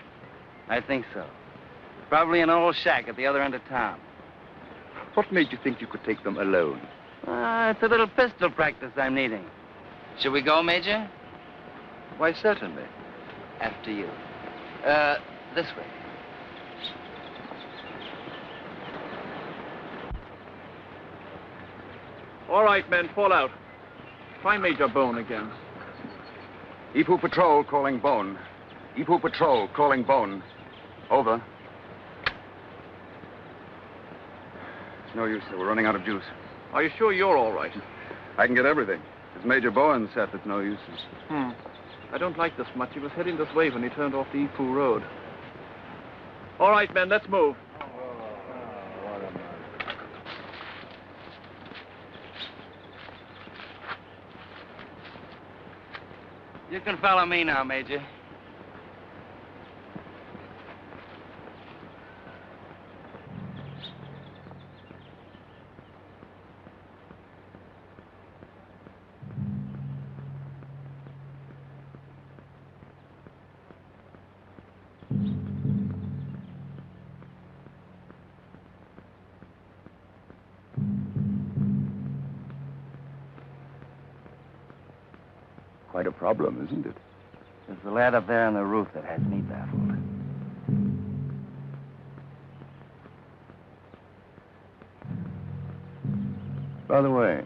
I think so. Probably in an old shack at the other end of town. What made you think you could take them alone? It's a little pistol practice I'm needing. Should we go, Major? Why, certainly. After you. This way. All right, men, fall out. Try Major Bone again. Ipu Patrol calling Bone. Ipu Patrol calling Bone. Over. It's no use, sir. We're running out of juice. Are you sure you're all right? I can get everything. It's Major Bowen said it's no use. I don't like this much. He was heading this way when he turned off the Ipu Road. All right, men, let's move. You can follow me now, Major. Quite a problem, isn't it? There's the lad up there on the roof that has me baffled. By the way,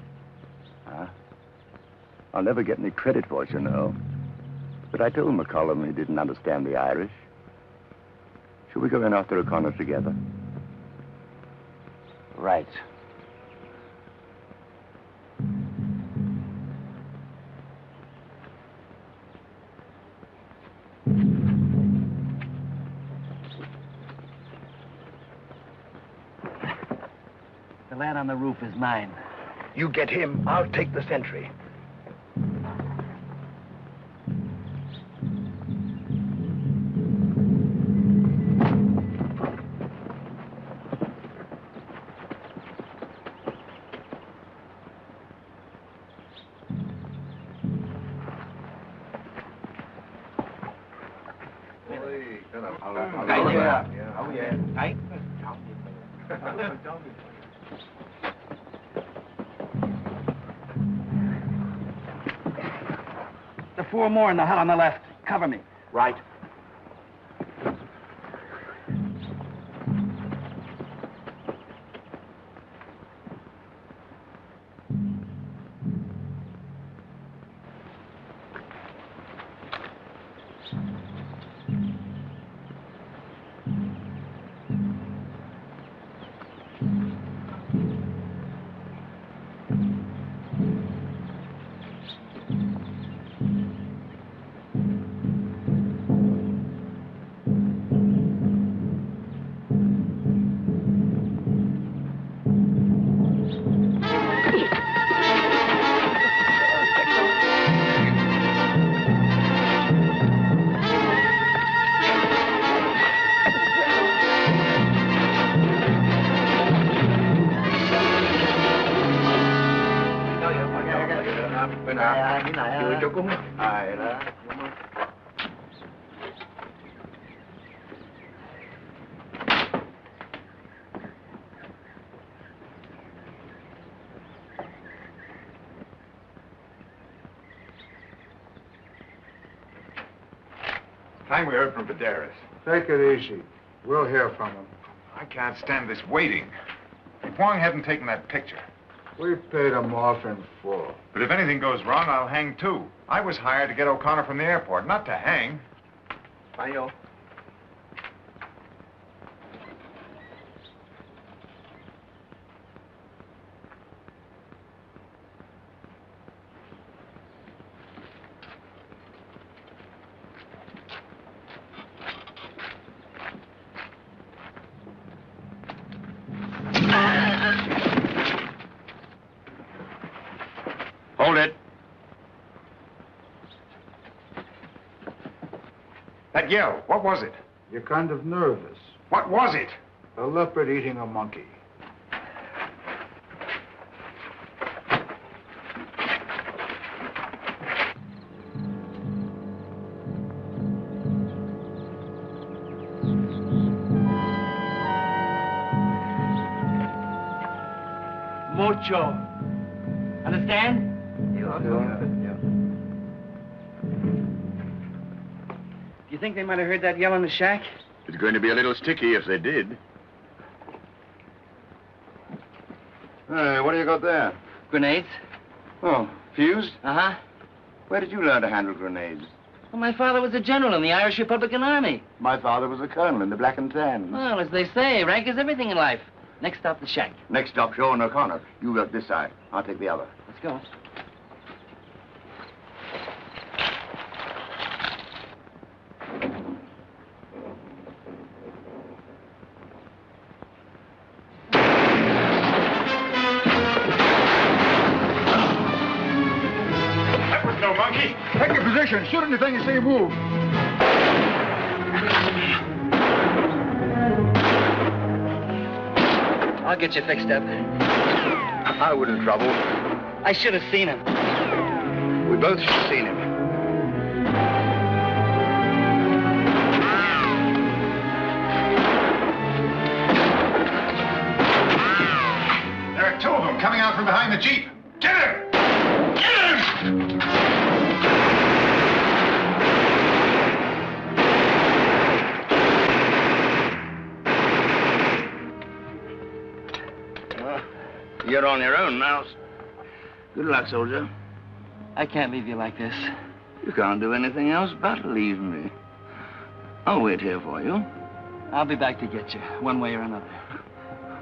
I'll never get any credit for it, you know. But I told McCollum he didn't understand the Irish. Should we go in after O'Connor together? Right. The lad on the roof is mine. You get him, I'll take the sentry. There are 4 more in the hut on the left. Cover me. Right. Time we heard from Vidaris. Take it easy. We'll hear from him. I can't stand this waiting. If Wong hadn't taken that picture. We paid him off in full. But if anything goes wrong, I'll hang too. I was hired to get O'Connor from the airport, not to hang. Bye, Hold it. That yell, what was it? You're kind of nervous. What was it? A leopard eating a monkey. Mucho. Understand? Do you think they might have heard that yell in the shack? It's going to be a little sticky if they did. Hey, what do you got there? Grenades. Oh, fused? Uh-huh. Where did you learn to handle grenades? Well, my father was a general in the Irish Republican Army. My father was a colonel in the Black and Tans. Well, as they say, rank is everything in life. Next stop, the shack. Next stop, Shaw and O'Connor. You work this side. I'll take the other. Let's go. That was no monkey. Take your position. Shoot anything you see move. I'll get you fixed up. I wouldn't trouble. I should have seen him. We both should have seen him. There are two of them coming out from behind the Jeep. Get him! Get him! You're on your own now. Good luck, soldier. I can't leave you like this. You can't do anything else but leave me. I'll wait here for you. I'll be back to get you, one way or another.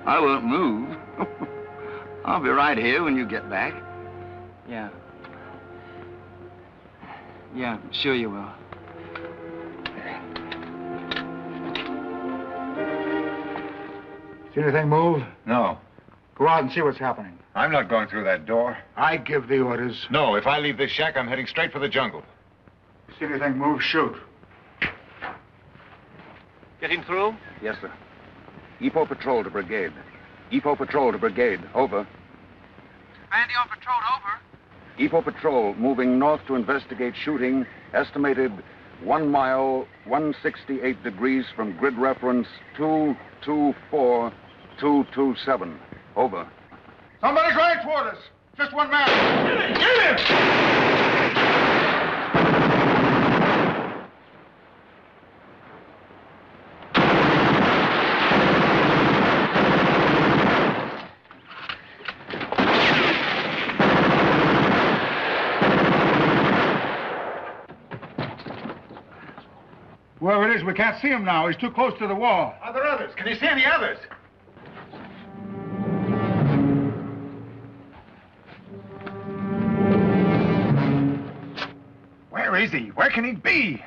I won't move. I'll be right here when you get back. Yeah. Yeah, sure you will. See anything move? No. Go out and see what's happening. I'm not going through that door. I give the orders. No, if I leave this shack, I'm heading straight for the jungle. See anything move, shoot. Getting through? Yes, sir. Epo patrol to brigade. Epo patrol to brigade. Over. Bandy on patrol, over. Epo patrol moving north to investigate shooting. Estimated 1 mile, 168 degrees from grid reference 224227. Over. Somebody's running toward us. Just one man. Get him! Whoever it is, we can't see him now. He's too close to the wall. Are there others? Can you see any others? Where is he? Where can he be?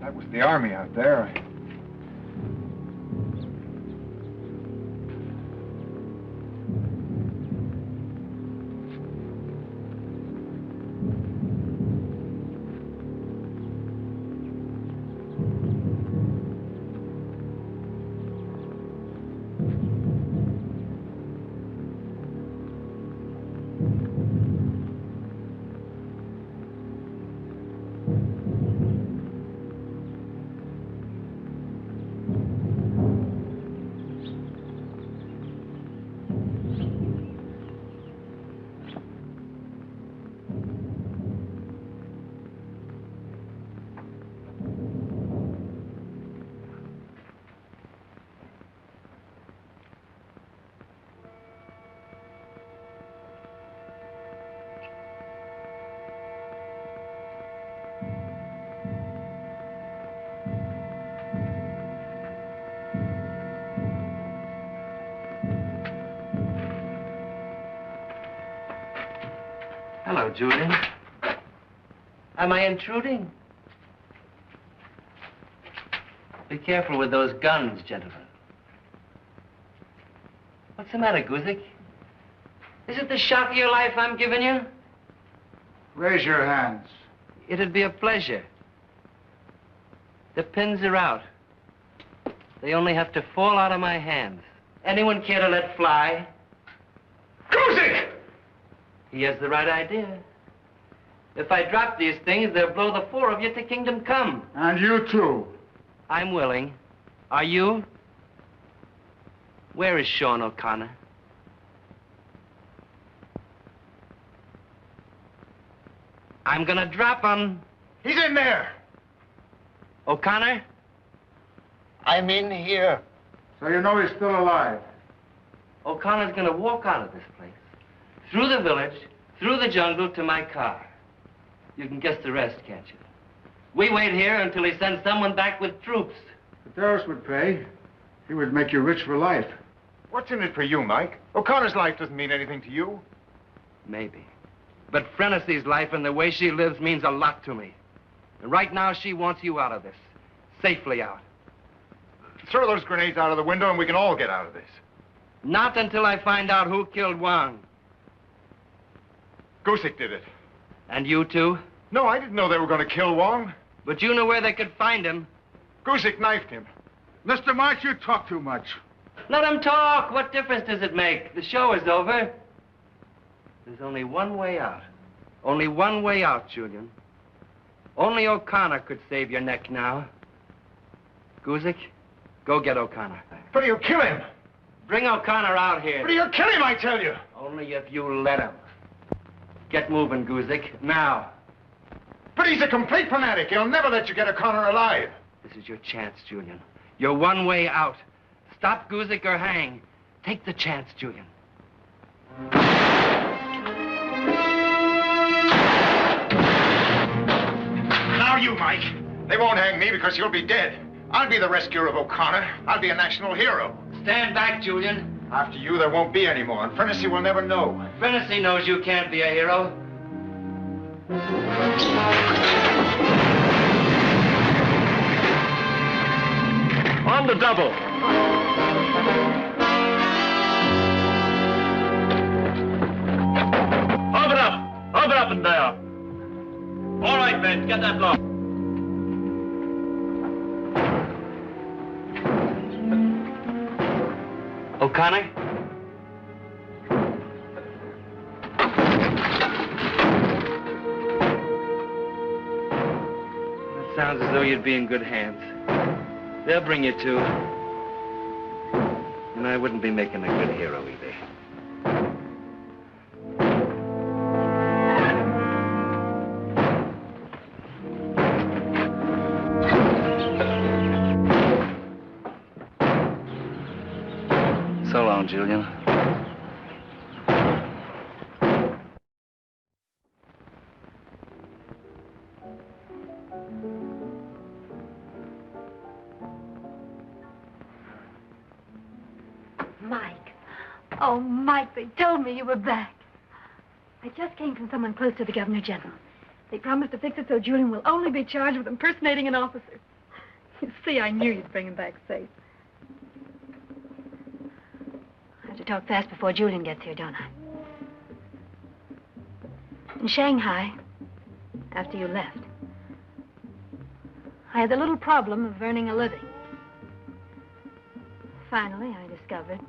That was the army out there. Hello, Julian. Am I intruding? Be careful with those guns, gentlemen. What's the matter, Guzik? Is it the shock of your life I'm giving you? Raise your hands. It'd be a pleasure. The pins are out. They only have to fall out of my hands. Anyone care to let fly? Guzik! He has the right idea. If I drop these things, they'll blow the four of you to kingdom come. And you too. I'm willing. Are you? Where is Sean O'Connor? I'm gonna drop him. He's in there. O'Connor? I'm in here. So you know he's still alive. O'Connor's gonna walk out of this place, through the village, through the jungle to my car. You can guess the rest, can't you? We wait here until he sends someone back with troops. Pateros would pay. He would make you rich for life. What's in it for you, Mike? O'Connor's life doesn't mean anything to you. Maybe. But Frenesy's life and the way she lives means a lot to me. And right now, she wants you out of this. Safely out. Throw those grenades out of the window and we can all get out of this. Not until I find out who killed Wang. Guzik did it. And you too? No, I didn't know they were going to kill Wang. But you knew where they could find him. Guzik knifed him. Mr. March, you talk too much. Let him talk. What difference does it make? The show is over. There's only one way out. Only one way out, Julian. Only O'Connor could save your neck now. Guzik, go get O'Connor. But he'll kill him. Bring O'Connor out here. But he'll kill him, I tell you. Only if you let him. Get moving, Guzik, now. But he's a complete fanatic. He'll never let you get O'Connor alive. This is your chance, Julian. Your one way out. Stop Guzik or hang. Take the chance, Julian. Now you, Mike. They won't hang me because you'll be dead. I'll be the rescuer of O'Connor. I'll be a national hero. Stand back, Julian. After you, there won't be any more, and Frenesy will never know. Frenesy knows you can't be a hero. On the double. Open up. Open up in there. All right, men, get that block. O'Connor? It sounds as though you'd be in good hands. They'll bring you to. And I wouldn't be making a good hero either. So long, Julian. Mike. Oh, Mike, they told me you were back. I just came from someone close to the Governor General. They promised to fix it so Julian will only be charged with impersonating an officer. You see, I knew you'd bring him back safe. I have to talk fast before Julian gets here, don't I? In Shanghai, after you left, I had the little problem of earning a living. Finally, I discovered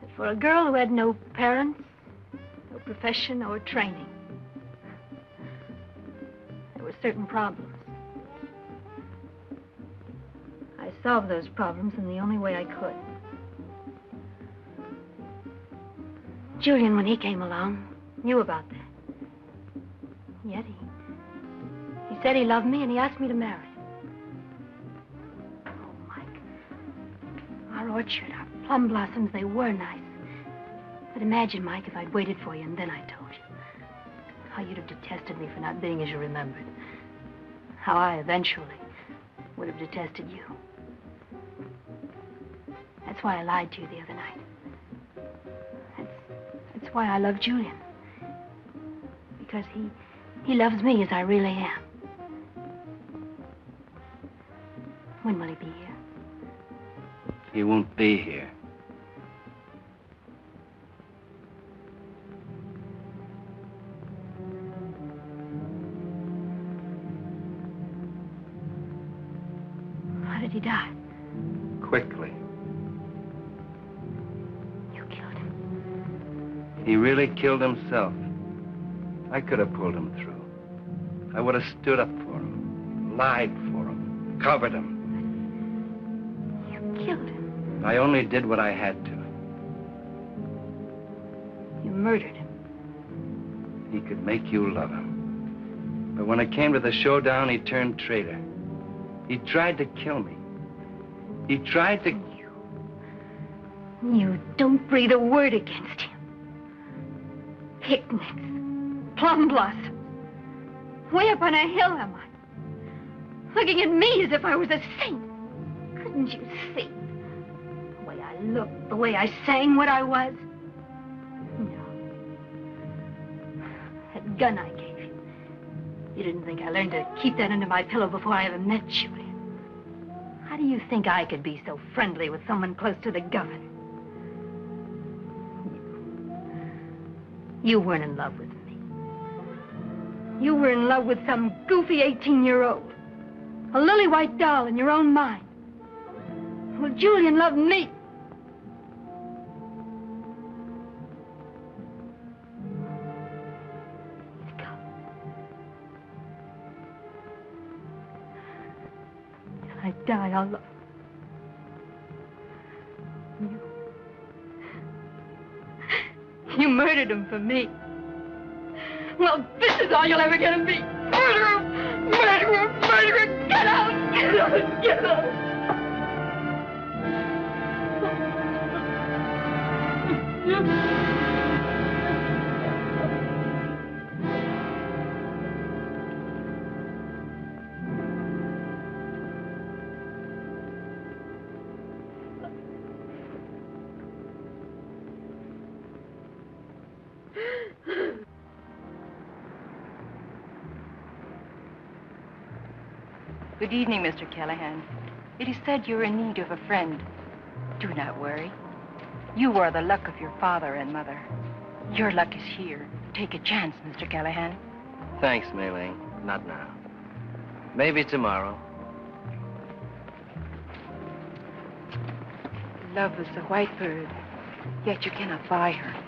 that for a girl who had no parents, no profession, or training, there were certain problems. I solved those problems in the only way I could. Julian, when he came along, knew about that. Yet he said he loved me and he asked me to marry him. Oh, Mike, our orchard, our plum blossoms, they were nice. But imagine, Mike, if I'd waited for you and then I told you. How you'd have detested me for not being as you remembered. How I eventually would have detested you. That's why I lied to you the other night. That's why I love Julian. because he loves me as I really am. When will he be here? He won't be here. How did he die? Quickly. You killed him. He really killed himself. I could have pulled him through. I would have stood up for him, lied for him, covered him. You killed him. I only did what I had to. You murdered him. He could make you love him. But when it came to the showdown, he turned traitor. He tried to kill me. He tried to... You don't breathe a word against him. Picnics, plum blossoms. Way up on a hill, am I? Looking at me as if I was a saint. Couldn't you see? The way I looked, the way I sang what I was. No. That gun I gave you. You didn't think I learned to keep that under my pillow before I ever met you. How do you think I could be so friendly with someone close to the governor? You weren't in love with me. You were in love with some goofy 18-year-old. A lily-white doll in your own mind. Well, Julian loved me. Till I die, I'll love you. You murdered him for me. Well, this is all you'll ever get of me. Murderer! Murderer! Murderer! Get out! Get out! Get out! Good evening, Mr. Callahan. It is said you're in need of a friend. Do not worry. You are the luck of your father and mother. Your luck is here. Take a chance, Mr. Callahan. Thanks, Mei Ling. Not now. Maybe tomorrow. Love is a white bird, yet you cannot buy her.